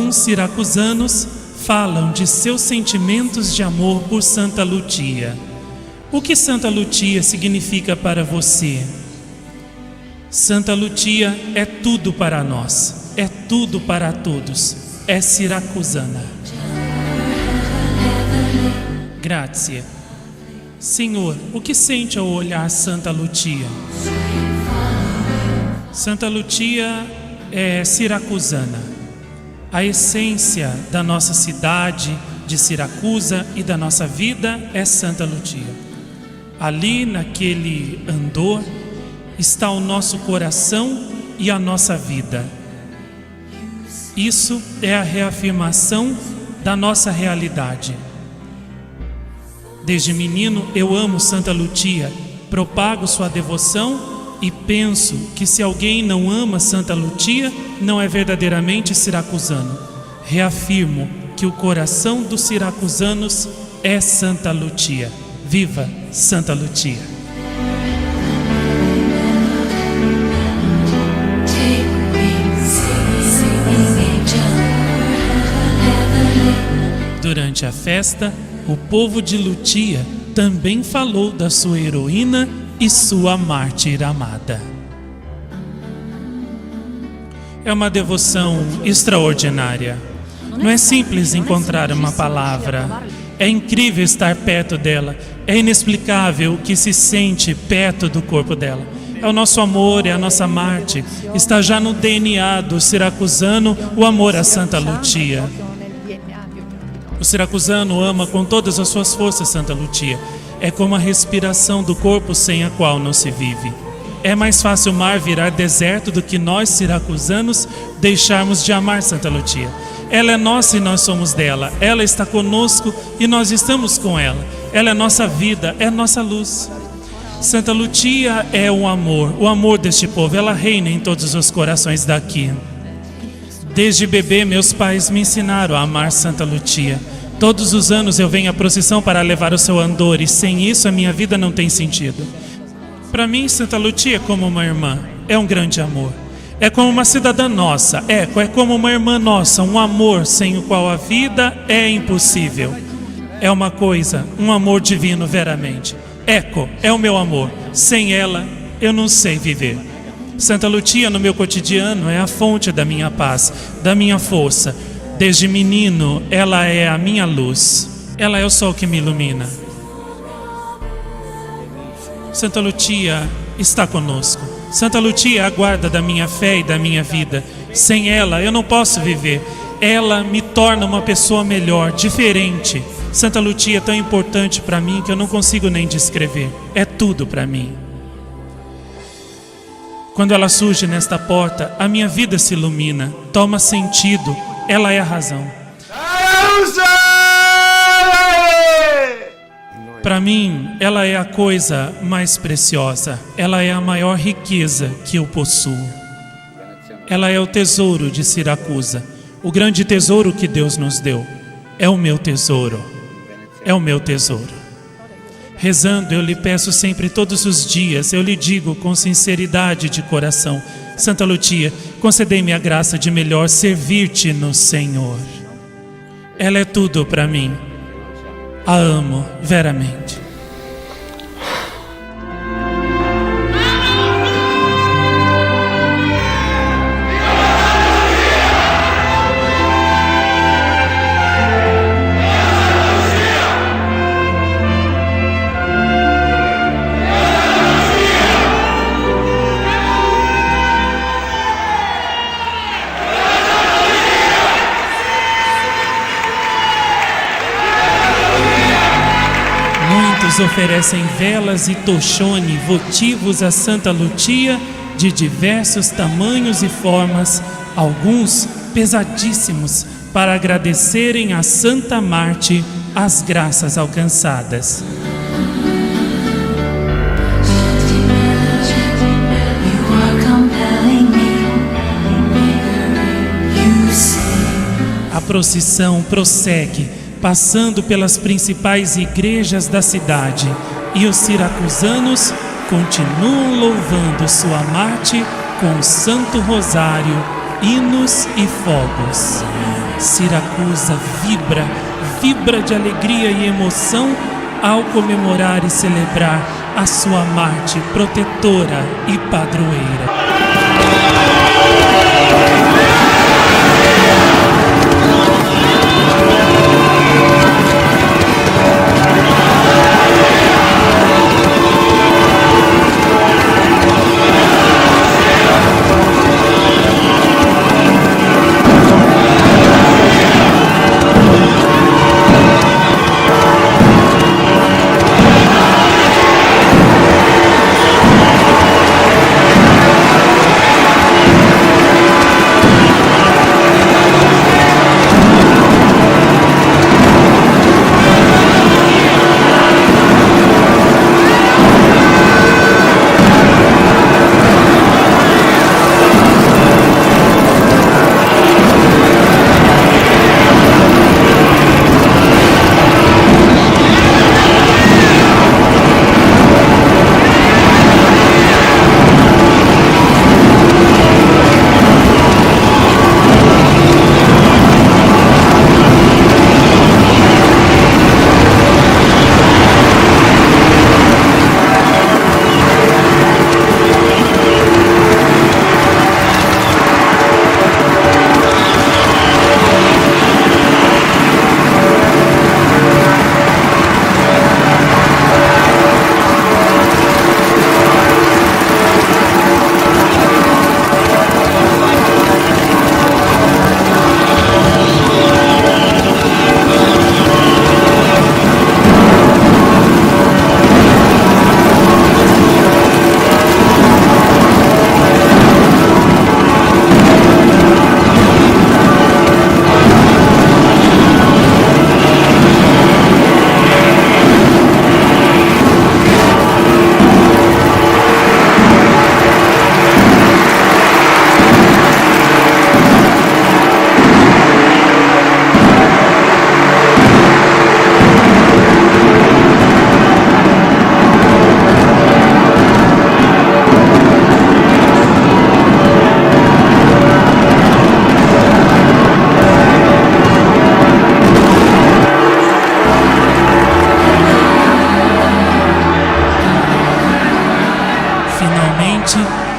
alguns siracusanos falam de seus sentimentos de amor por Santa Lutia. O que Santa Lutia significa para você? Santa Lutia é tudo para nós, é tudo para todos, é siracusana. Grazie. Senhor, o que sente ao olhar Santa Lutia? Santa Lutia é siracusana. A essência da nossa cidade de Siracusa e da nossa vida é Santa Lutia. Ali, naquele andor, está o nosso coração e a nossa vida. Isso é a reafirmação da nossa realidade. Desde menino eu amo Santa Lutia, propago sua devoção e penso que se alguém não ama Santa Lutia, não é verdadeiramente siracusano. Reafirmo que o coração dos siracusanos é Santa Lutia. Viva Santa Lutia! Durante a festa, o povo de Lutia também falou da sua heroína e sua mártir amada. É uma devoção extraordinária. Não é simples encontrar uma palavra. É incrível estar perto dela. É inexplicável o que se sente perto do corpo dela. É o nosso amor, é a nossa mártir. Está já no DNA do siracusano o amor a Santa Lutia. O siracusano ama com todas as suas forças Santa Lutia. É como a respiração do corpo sem a qual não se vive. É mais fácil o mar virar deserto do que nós, siracusanos, deixarmos de amar Santa Lutia. Ela é nossa e nós somos dela. Ela está conosco e nós estamos com ela. Ela é nossa vida, é nossa luz. Santa Lutia é o amor deste povo. Ela reina em todos os corações daqui. Desde bebê, meus pais me ensinaram a amar Santa Lutia. Todos os anos eu venho à procissão para levar o seu andor e sem isso a minha vida não tem sentido. Para mim, Santa Lutia é como uma irmã, é um grande amor. É como uma cidadã nossa, é como uma irmã nossa, um amor sem o qual a vida é impossível. É uma coisa, um amor divino veramente. É o meu amor, sem ela eu não sei viver. Santa Lutia no meu cotidiano é a fonte da minha paz, da minha força. Desde menino, ela é a minha luz. Ela é o sol que me ilumina. Santa Lutia está conosco. Santa Lutia é a guarda da minha fé e da minha vida. Sem ela, eu não posso viver. Ela me torna uma pessoa melhor, diferente. Santa Lutia é tão importante para mim que eu não consigo nem descrever. É tudo para mim. Quando ela surge nesta porta, a minha vida se ilumina, toma sentido, ela é a razão. Para mim, ela é a coisa mais preciosa, ela é a maior riqueza que eu possuo. Ela é o tesouro de Siracusa, o grande tesouro que Deus nos deu. É o meu tesouro, é o meu tesouro. Rezando, eu lhe peço sempre, todos os dias, eu lhe digo com sinceridade de coração: Santa Lutia, concedei-me a graça de melhor servir-te no Senhor. Ela é tudo para mim. A amo veramente. Oferecem velas e tochone votivos a Santa Lutia de diversos tamanhos e formas, alguns pesadíssimos, para agradecerem a Santa Mártir as graças alcançadas. A procissão prossegue, passando pelas principais igrejas da cidade, e os siracusanos continuam louvando sua Mártir com o Santo Rosário, hinos e fogos. Siracusa vibra de alegria e emoção ao comemorar e celebrar a sua Marte protetora e padroeira.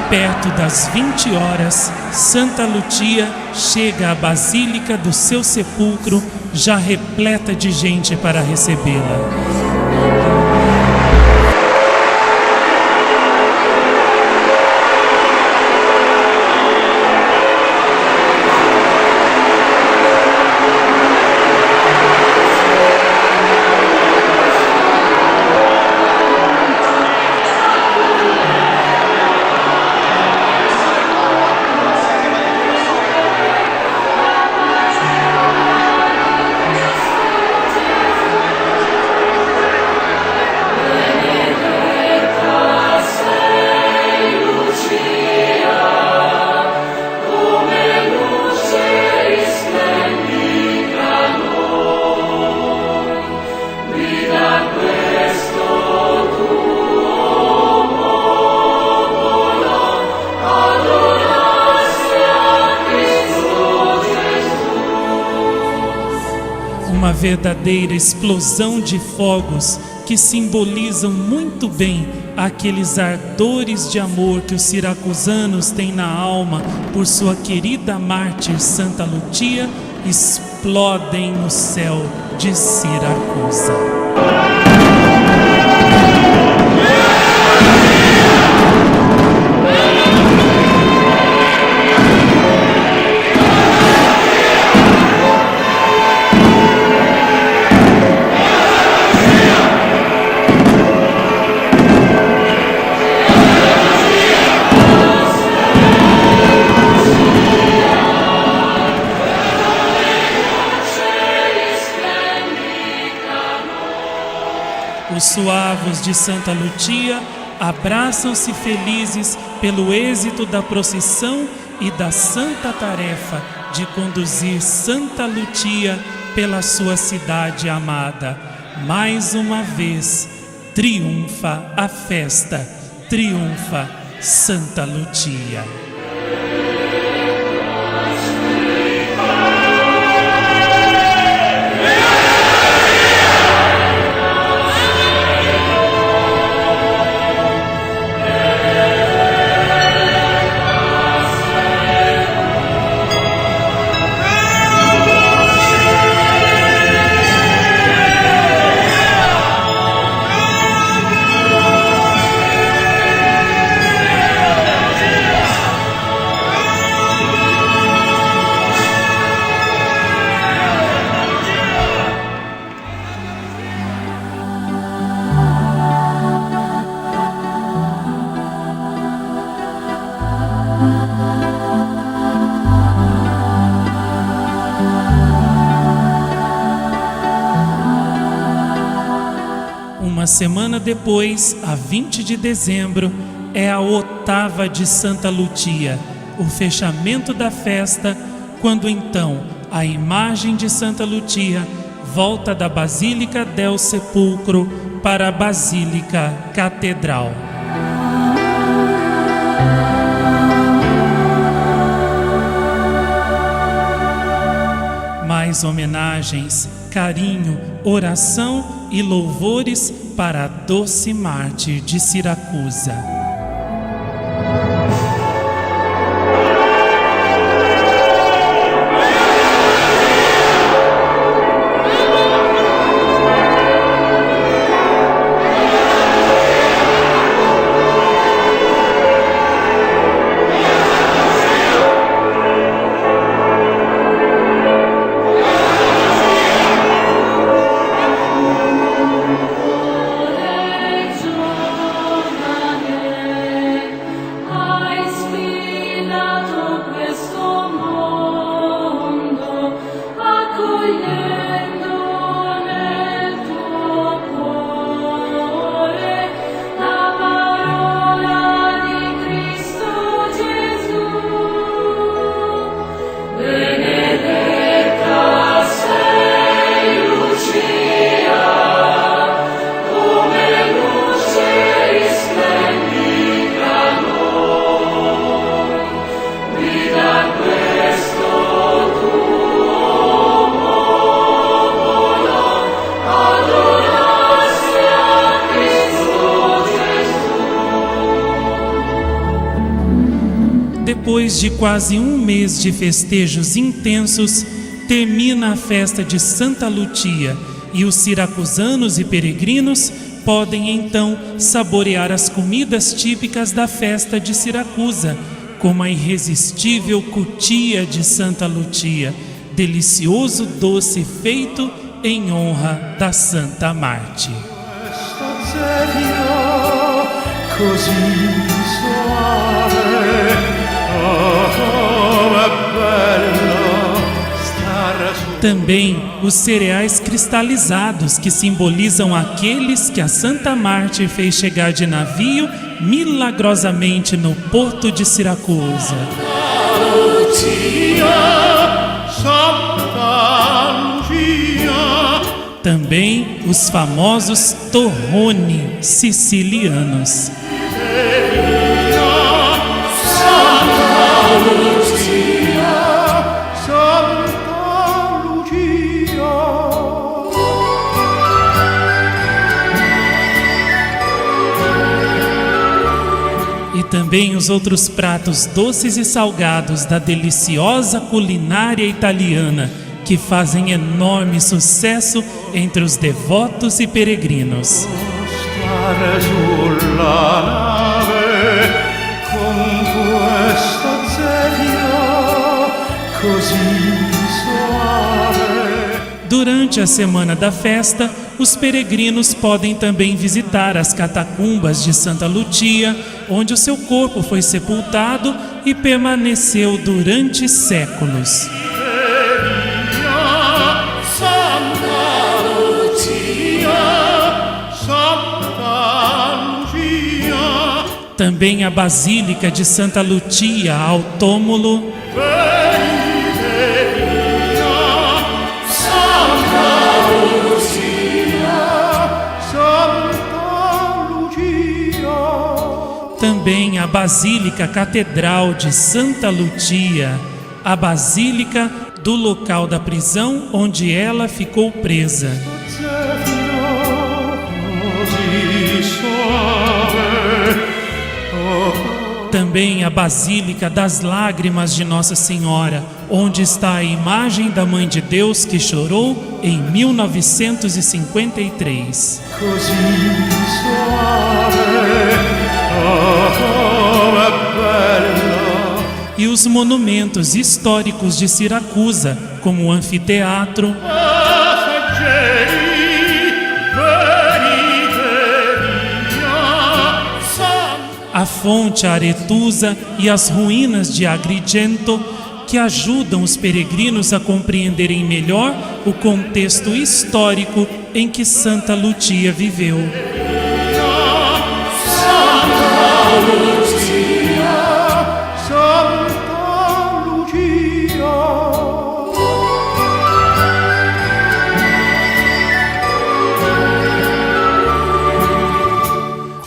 Perto das 20 horas, Santa Lucia chega à Basílica do seu sepulcro, já repleta de gente para recebê-la. Uma verdadeira explosão de fogos que simbolizam muito bem aqueles ardores de amor que os siracusanos têm na alma por sua querida mártir Santa Lucia, explodem no céu de Siracusa. Os suavos de Santa Lucia abraçam-se felizes pelo êxito da procissão e da santa tarefa de conduzir Santa Lucia pela sua cidade amada. Mais uma vez, triunfa a festa, triunfa Santa Lucia. semana depois, a 20 de dezembro, é a 8ª de Santa Lucia, o fechamento da festa, quando então a imagem de Santa Lucia volta da Basílica del Sepulcro para a Basílica Catedral. Mais homenagens, carinho, oração e louvores para a doce mártir de Siracusa. Depois de quase um mês de festejos intensos, termina a festa de Santa Lucia e os siracusanos e peregrinos podem então saborear as comidas típicas da festa de Siracusa, como a irresistível cutia de Santa Lucia, delicioso doce feito em honra da Santa Mártir. Também os cereais cristalizados, que simbolizam aqueles que a Santa Mártir fez chegar de navio milagrosamente no porto de Siracusa. Também os famosos torroni sicilianos. E também os outros pratos doces e salgados da deliciosa culinária italiana, que fazem enorme sucesso entre os devotos e peregrinos. Durante a semana da festa, os peregrinos podem também visitar as catacumbas de Santa Lucia, onde o seu corpo foi sepultado e permaneceu durante séculos. Também a Basílica de Santa Lucia ao túmulo. Também a Basílica Catedral de Santa Lucia, a Basílica do local da prisão onde ela ficou presa. Também a Basílica das Lágrimas de Nossa Senhora, onde está a imagem da Mãe de Deus que chorou em 1953. E os monumentos históricos de Siracusa, como o anfiteatro, a fonte Aretusa e as ruínas de Agrigento, que ajudam os peregrinos a compreenderem melhor o contexto histórico em que Santa Lúcia viveu.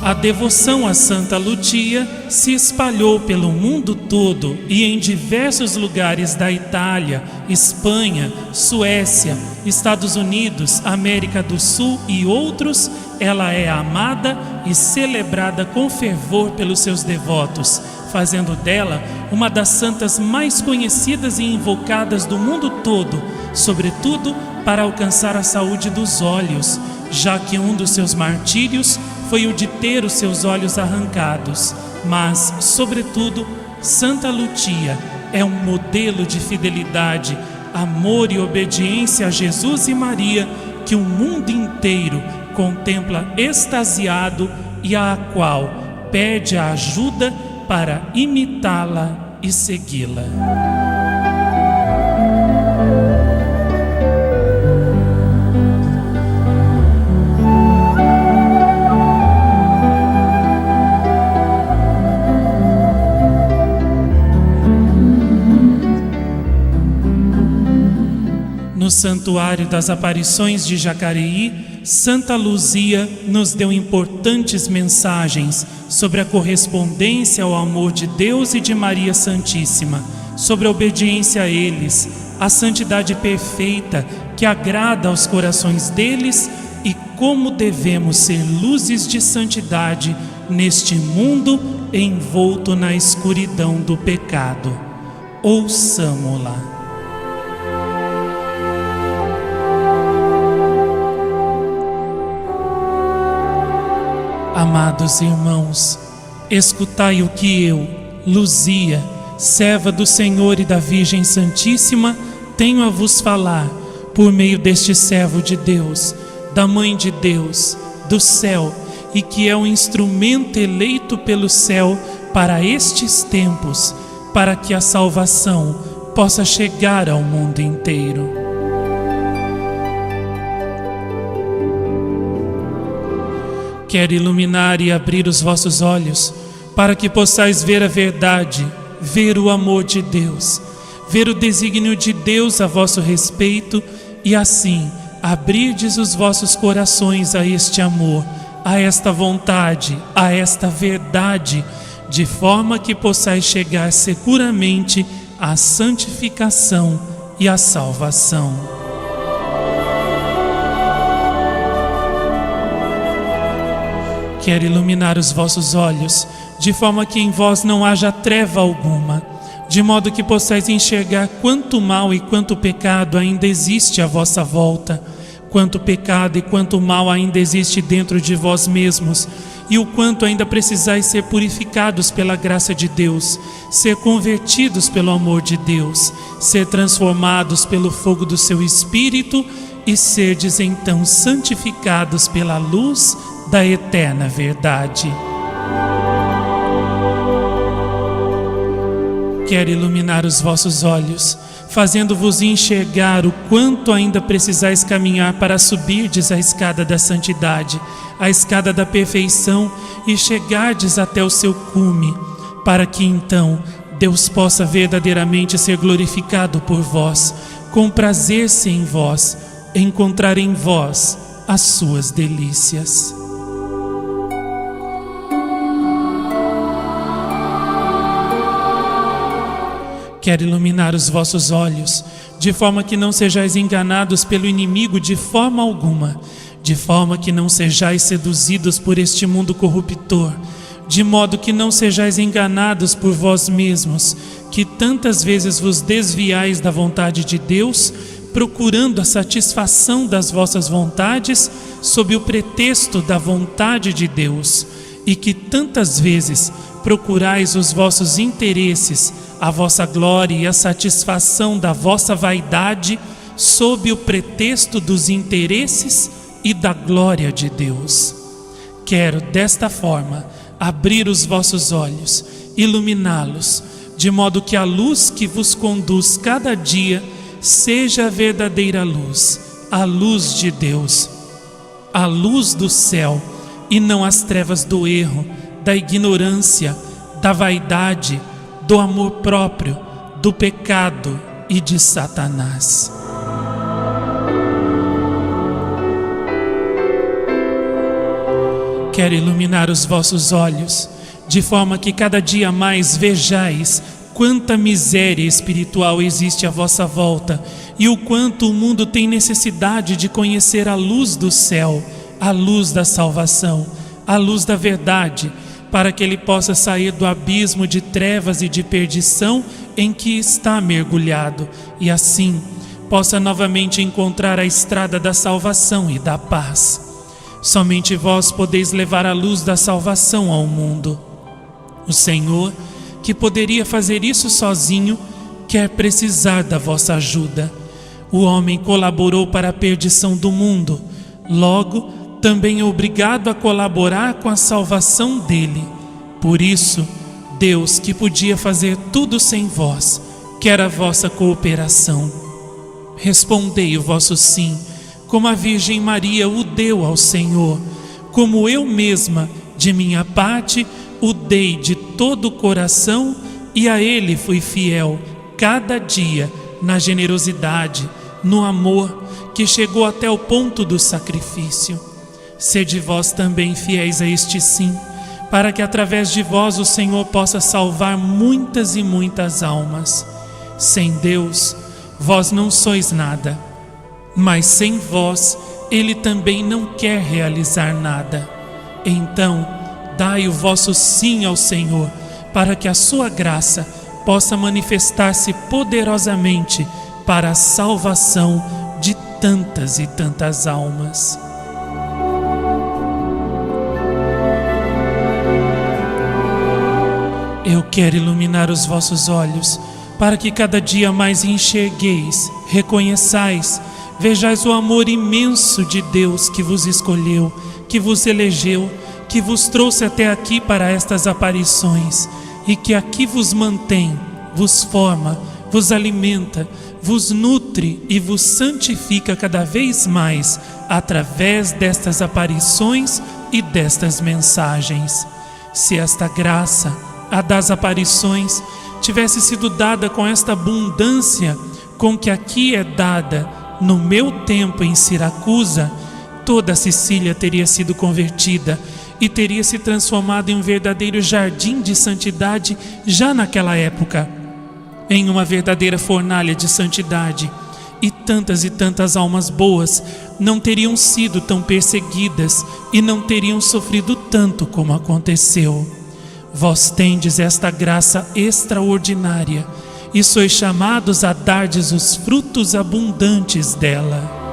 A devoção a Santa Lúcia se espalhou pelo mundo todo e em diversos lugares da Itália, Espanha, Suécia, Estados Unidos, América do Sul e outros. Ela é amada e celebrada com fervor pelos seus devotos, fazendo dela uma das santas mais conhecidas e invocadas do mundo todo, sobretudo para alcançar a saúde dos olhos, já que um dos seus martírios foi o de ter os seus olhos arrancados. Mas, sobretudo, Santa Lúcia é um modelo de fidelidade, amor e obediência a Jesus e Maria que o mundo inteiro contempla extasiado e a qual pede a ajuda para imitá-la e segui-la. No Santuário das Aparições de Jacareí, Santa Luzia nos deu importantes mensagens sobre a correspondência ao amor de Deus e de Maria Santíssima, sobre a obediência a eles, a santidade perfeita que agrada aos corações deles e como devemos ser luzes de santidade neste mundo envolto na escuridão do pecado. Ouçamo-la. Amados irmãos, escutai o que eu, Luzia, serva do Senhor e da Virgem Santíssima, tenho a vos falar por meio deste servo de Deus, da Mãe de Deus, do céu, e que é um instrumento eleito pelo céu para estes tempos, para que a salvação possa chegar ao mundo inteiro. Quero iluminar e abrir os vossos olhos, para que possais ver a verdade, ver o amor de Deus, ver o desígnio de Deus a vosso respeito e assim abrirdes os vossos corações a este amor, a esta vontade, a esta verdade, de forma que possais chegar seguramente à santificação e à salvação. Quero iluminar os vossos olhos, de forma que em vós não haja treva alguma, de modo que possais enxergar quanto mal e quanto pecado ainda existe à vossa volta, quanto pecado e quanto mal ainda existe dentro de vós mesmos, e o quanto ainda precisais ser purificados pela graça de Deus, ser convertidos pelo amor de Deus, ser transformados pelo fogo do seu Espírito e serdes então santificados pela luz da eterna verdade. Quero iluminar os vossos olhos, fazendo-vos enxergar o quanto ainda precisais caminhar para subirdes a escada da santidade, a escada da perfeição e chegardes até o seu cume, para que então Deus possa verdadeiramente ser glorificado por vós, comprazer-se em vós, encontrar em vós as suas delícias. Quero iluminar os vossos olhos, de forma que não sejais enganados pelo inimigo de forma alguma, de forma que não sejais seduzidos por este mundo corruptor, de modo que não sejais enganados por vós mesmos, que tantas vezes vos desviais da vontade de Deus, procurando a satisfação das vossas vontades sob o pretexto da vontade de Deus, e que tantas vezes procurais os vossos interesses, a vossa glória e a satisfação da vossa vaidade sob o pretexto dos interesses e da glória de Deus. Quero desta forma abrir os vossos olhos, iluminá-los, de modo que a luz que vos conduz cada dia seja a verdadeira luz, a luz de Deus, a luz do céu, e não as trevas do erro, da ignorância, da vaidade, do amor próprio, do pecado e de Satanás. Quero iluminar os vossos olhos, de forma que cada dia mais vejais quanta miséria espiritual existe à vossa volta e o quanto o mundo tem necessidade de conhecer a luz do céu, a luz da salvação, a luz da verdade, para que ele possa sair do abismo de trevas e de perdição em que está mergulhado e assim possa novamente encontrar a estrada da salvação e da paz. Somente vós podeis levar a luz da salvação ao mundo. O Senhor, que poderia fazer isso sozinho, quer precisar da vossa ajuda. O homem colaborou para a perdição do mundo, logo também é obrigado a colaborar com a salvação dele. Por isso, Deus, que podia fazer tudo sem vós, quer a vossa cooperação. Respondei o vosso sim, como a Virgem Maria o deu ao Senhor, como eu mesma, de minha parte, o dei de todo o coração e a Ele fui fiel, cada dia, na generosidade, no amor, que chegou até o ponto do sacrifício. Sede vós também fiéis a este sim, para que através de vós o Senhor possa salvar muitas e muitas almas. Sem Deus, vós não sois nada, mas sem vós Ele também não quer realizar nada. Então, dai o vosso sim ao Senhor, para que a sua graça possa manifestar-se poderosamente para a salvação de tantas e tantas almas. Eu quero iluminar os vossos olhos, para que cada dia mais enxergueis, reconheçais, vejais o amor imenso de Deus que vos escolheu, que vos elegeu, que vos trouxe até aqui para estas aparições e que aqui vos mantém, vos forma, vos alimenta, vos nutre e vos santifica cada vez mais através destas aparições e destas mensagens. Se esta graça, a das aparições, tivesse sido dada com esta abundância com que aqui é dada no meu tempo em Siracusa, toda a Sicília teria sido convertida e teria se transformado em um verdadeiro jardim de santidade já naquela época, em uma verdadeira fornalha de santidade, e tantas almas boas não teriam sido tão perseguidas e não teriam sofrido tanto como aconteceu. Vós tendes esta graça extraordinária e sois chamados a dardes os frutos abundantes dela.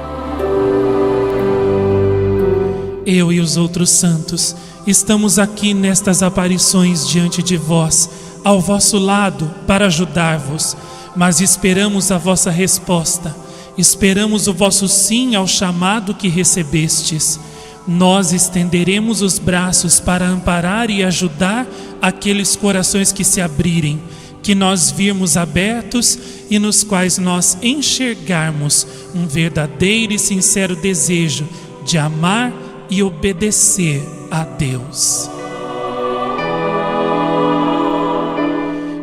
Eu e os outros santos estamos aqui nestas aparições diante de vós, ao vosso lado, para ajudar-vos, mas esperamos a vossa resposta, esperamos o vosso sim ao chamado que recebestes. Nós estenderemos os braços para amparar e ajudar aqueles corações que se abrirem, que nós virmos abertos e nos quais nós enxergarmos um verdadeiro e sincero desejo de amar e obedecer a Deus.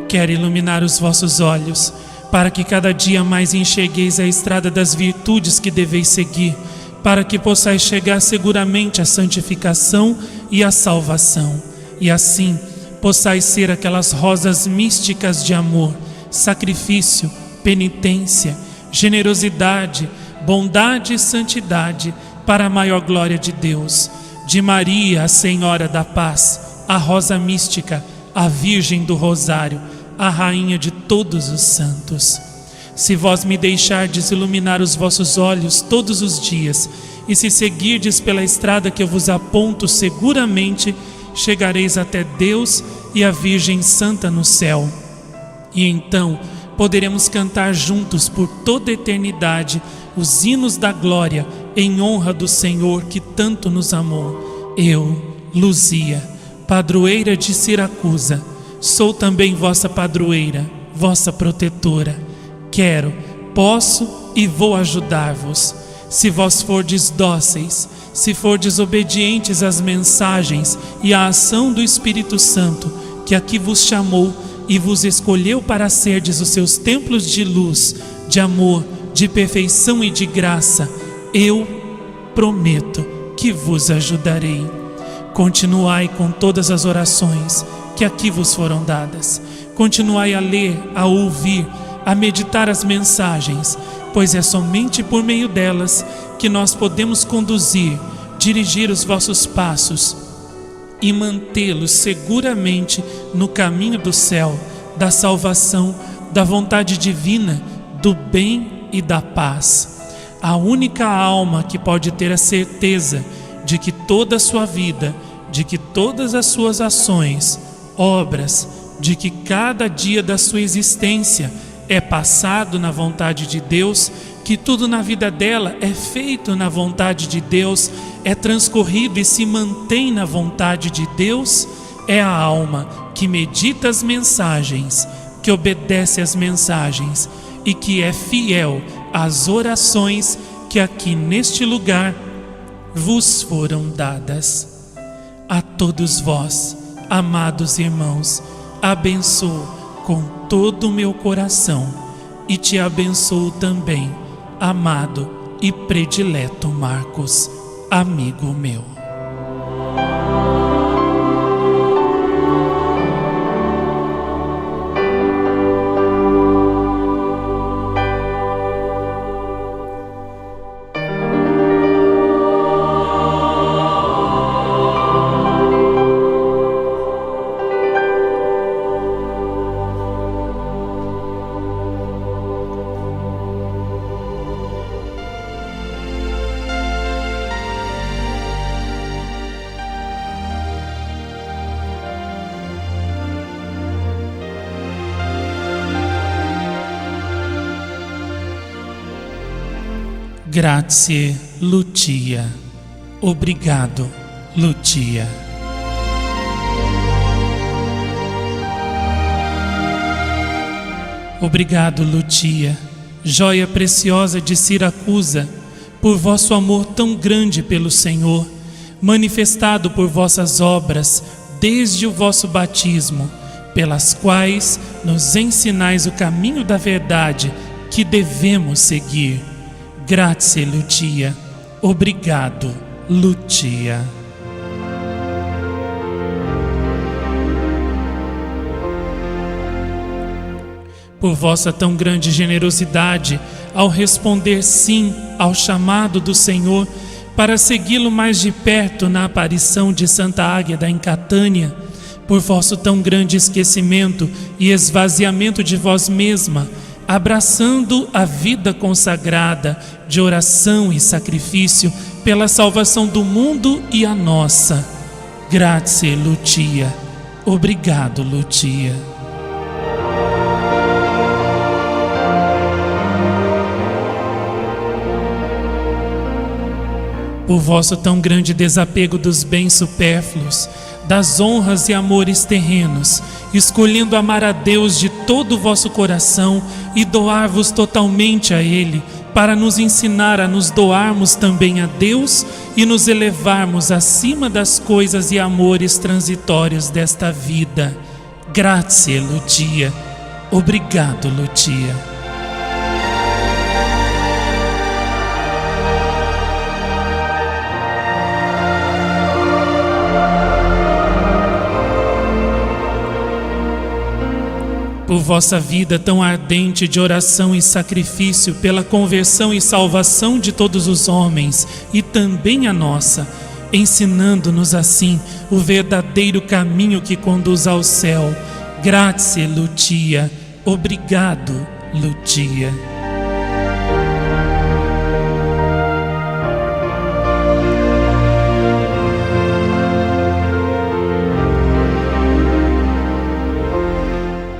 Quero iluminar os vossos olhos, para que cada dia mais enxergueis a estrada das virtudes que deveis seguir, para que possais chegar seguramente à santificação e à salvação, e assim possais ser aquelas rosas místicas de amor, sacrifício, penitência, generosidade, bondade e santidade, para a maior glória de Deus. De Maria, a Senhora da Paz, a rosa mística, a Virgem do Rosário, a Rainha de todos os santos. Se vós me deixardes iluminar os vossos olhos todos os dias, e se seguirdes pela estrada que eu vos aponto, seguramente chegareis até Deus e a Virgem Santa no céu. E então poderemos cantar juntos por toda a eternidade os hinos da glória em honra do Senhor que tanto nos amou. Eu, Luzia, padroeira de Siracusa, Sou também vossa padroeira, vossa protetora. Quero, posso e vou ajudar-vos. Se vós fordes dóceis, se fordes obedientes às mensagens e à ação do Espírito Santo, que aqui vos chamou e vos escolheu para serdes os seus templos de luz, de amor, de perfeição e de graça, eu prometo que vos ajudarei. Continuai com todas as orações que aqui vos foram dadas. Continuai a ler, a ouvir, a meditar as mensagens, pois é somente por meio delas que nós podemos conduzir, dirigir os vossos passos e mantê-los seguramente no caminho do céu, da salvação, da vontade divina, do bem e da paz. A única alma que pode ter a certeza de que toda a sua vida, de que todas as suas ações, obras, de que cada dia da sua existência é passado na vontade de Deus, que tudo na vida dela é feito na vontade de Deus, é transcorrido e se mantém na vontade de Deus, é a alma que medita as mensagens, que obedece às mensagens e que é fiel às orações que aqui neste lugar vos foram dadas. A todos vós, amados irmãos, abençoo com todo o meu coração e te abençoo também, amado e predileto Marcos, amigo meu. Grazie, Lucia. Obrigado, Lucia. Obrigado, Lucia, joia preciosa de Siracusa, por vosso amor tão grande pelo Senhor, manifestado por vossas obras desde o vosso batismo, pelas quais nos ensinais o caminho da verdade que devemos seguir. Grazie, Lucia. Obrigado, Lucia. Por vossa tão grande generosidade, ao responder sim ao chamado do Senhor, para segui-lo mais de perto na aparição de Santa Águeda em Catânia, por vosso tão grande esquecimento e esvaziamento de vós mesma, abraçando a vida consagrada de oração e sacrifício pela salvação do mundo e a nossa. Grazie, Lucia. Obrigado, Lucia. Por vosso tão grande desapego dos bens supérfluos, das honras e amores terrenos, escolhendo amar a Deus de todo o vosso coração e doar-vos totalmente a Ele, para nos ensinar a nos doarmos também a Deus e nos elevarmos acima das coisas e amores transitórios desta vida. Grazie, Lucia. Obrigado, Lucia. Por vossa vida tão ardente de oração e sacrifício pela conversão e salvação de todos os homens e também a nossa, ensinando-nos assim o verdadeiro caminho que conduz ao céu. Grazie, Lucia. Obrigado, Lucia.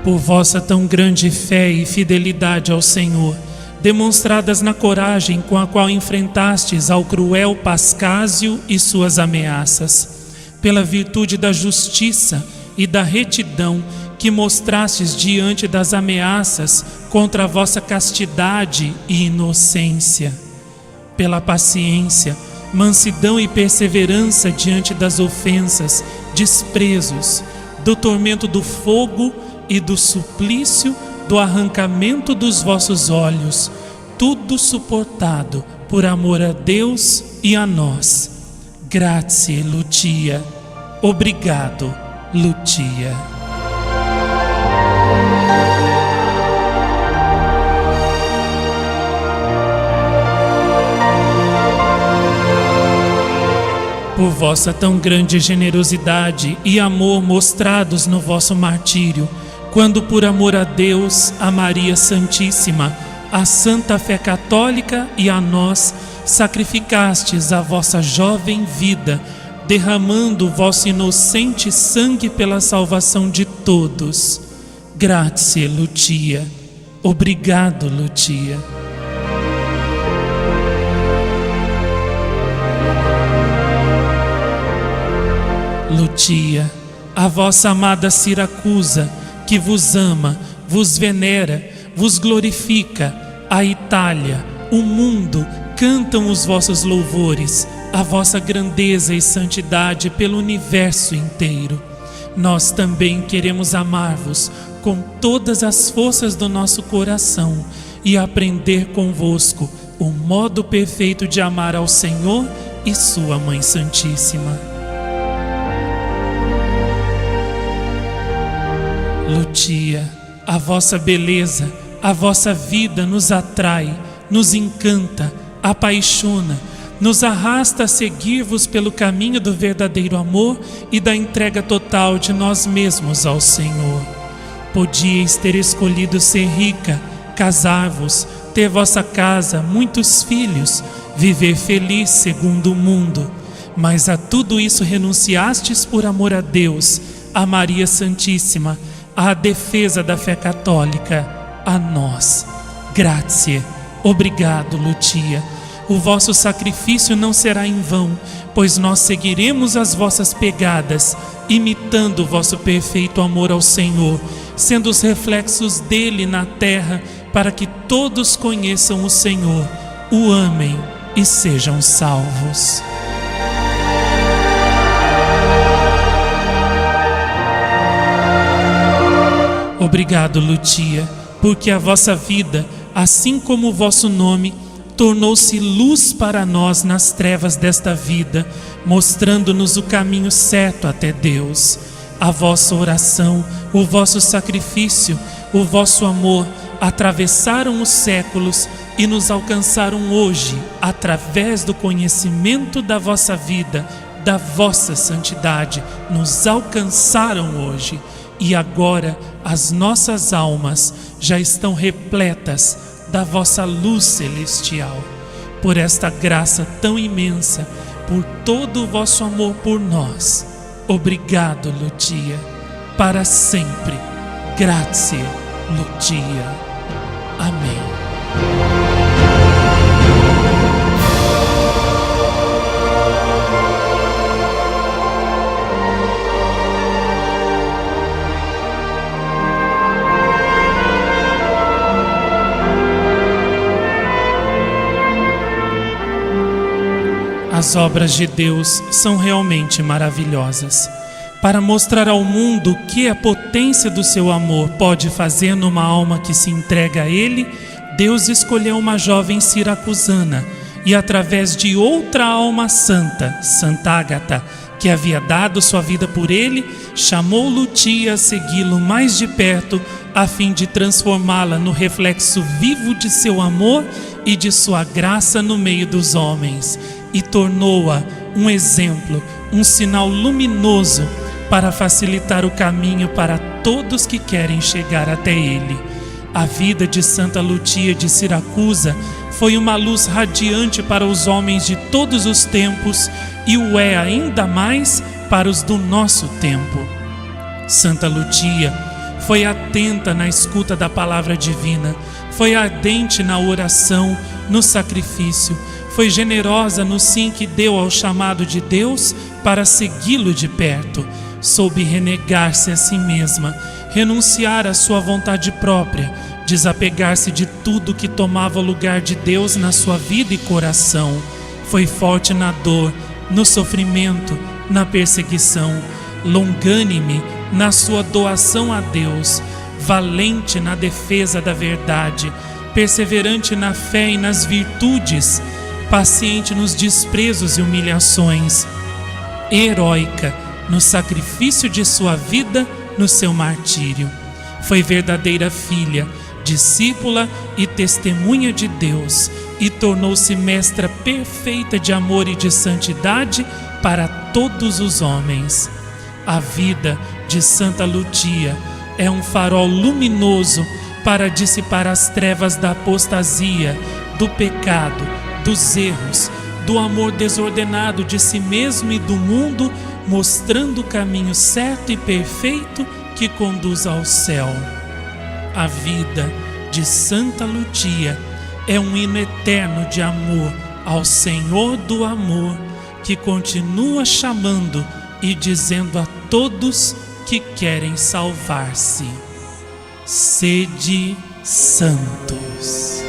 Por vossa tão grande fé e fidelidade ao Senhor, demonstradas na coragem com a qual enfrentastes ao cruel Pascásio e suas ameaças, pela virtude da justiça e da retidão que mostrastes diante das ameaças contra a vossa castidade e inocência. Pela paciência, mansidão e perseverança diante das ofensas, desprezos, do tormento do fogo e do suplício do arrancamento dos vossos olhos, tudo suportado por amor a Deus e a nós. Grazie, Lucia. Obrigado, Lucia. Por vossa tão grande generosidade e amor mostrados no vosso martírio, quando por amor a Deus, a Maria Santíssima, a Santa Fé Católica e a nós, sacrificastes a vossa jovem vida, derramando o vosso inocente sangue pela salvação de todos. Grazie, Lucia. Obrigado, Lucia. Lucia, a vossa amada Siracusa, que vos ama, vos venera, vos glorifica, a Itália, o mundo, cantam os vossos louvores, a vossa grandeza e santidade pelo universo inteiro. Nós também queremos amar-vos com todas as forças do nosso coração e aprender convosco o modo perfeito de amar ao Senhor e sua Mãe Santíssima. Lucia, a vossa beleza, a vossa vida nos atrai, nos encanta, apaixona, nos arrasta a seguir-vos pelo caminho do verdadeiro amor e da entrega total de nós mesmos ao Senhor. Podíeis ter escolhido ser rica, casar-vos, ter vossa casa, muitos filhos, viver feliz segundo o mundo, mas a tudo isso renunciastes por amor a Deus, a Maria Santíssima, à defesa da fé católica, a nós. Grazie. Obrigado, Lucia. O vosso sacrifício não será em vão, pois nós seguiremos as vossas pegadas, imitando o vosso perfeito amor ao Senhor, sendo os reflexos dele na terra, para que todos conheçam o Senhor, o amem e sejam salvos. Obrigado, Lucia, porque a vossa vida, assim como o vosso nome, tornou-se luz para nós nas trevas desta vida, mostrando-nos o caminho certo até Deus. A vossa oração, o vosso sacrifício, o vosso amor atravessaram os séculos e nos alcançaram hoje, através do conhecimento da vossa vida, da vossa santidade, nos alcançaram hoje. E agora as nossas almas já estão repletas da vossa luz celestial. Por esta graça tão imensa, por todo o vosso amor por nós. Obrigado, Lucia. Para sempre. Grazie, Lucia. Amém. As obras de Deus são realmente maravilhosas. Para mostrar ao mundo o que a potência do seu amor pode fazer numa alma que se entrega a Ele, Deus escolheu uma jovem siracusana e, através de outra alma santa, Santa Ágata, que havia dado sua vida por Ele, chamou Lucia a segui-lo mais de perto, a fim de transformá-la no reflexo vivo de seu amor e de sua graça no meio dos homens, e tornou-a um exemplo, um sinal luminoso para facilitar o caminho para todos que querem chegar até Ele. A vida de Santa Lucia de Siracusa foi uma luz radiante para os homens de todos os tempos e o é ainda mais para os do nosso tempo. Santa Lucia foi atenta na escuta da palavra divina, foi ardente na oração, no sacrifício, foi generosa no sim que deu ao chamado de Deus para segui-lo de perto, soube renegar-se a si mesma, renunciar à sua vontade própria, desapegar-se de tudo que tomava o lugar de Deus na sua vida e coração. Foi forte na dor, no sofrimento, na perseguição, longânime na sua doação a Deus, valente na defesa da verdade, perseverante na fé e nas virtudes, paciente nos desprezos e humilhações, heróica no sacrifício de sua vida, no seu martírio. Foi verdadeira filha, discípula e testemunha de Deus, e tornou-se mestra perfeita de amor e de santidade para todos os homens. A vida de Santa Lúcia é um farol luminoso para dissipar as trevas da apostasia, do pecado, dos erros, do amor desordenado de si mesmo e do mundo, mostrando o caminho certo e perfeito que conduz ao céu. A vida de Santa Lúcia é um hino eterno de amor ao Senhor do amor, que continua chamando e dizendo a todos que querem salvar-se: sede santos.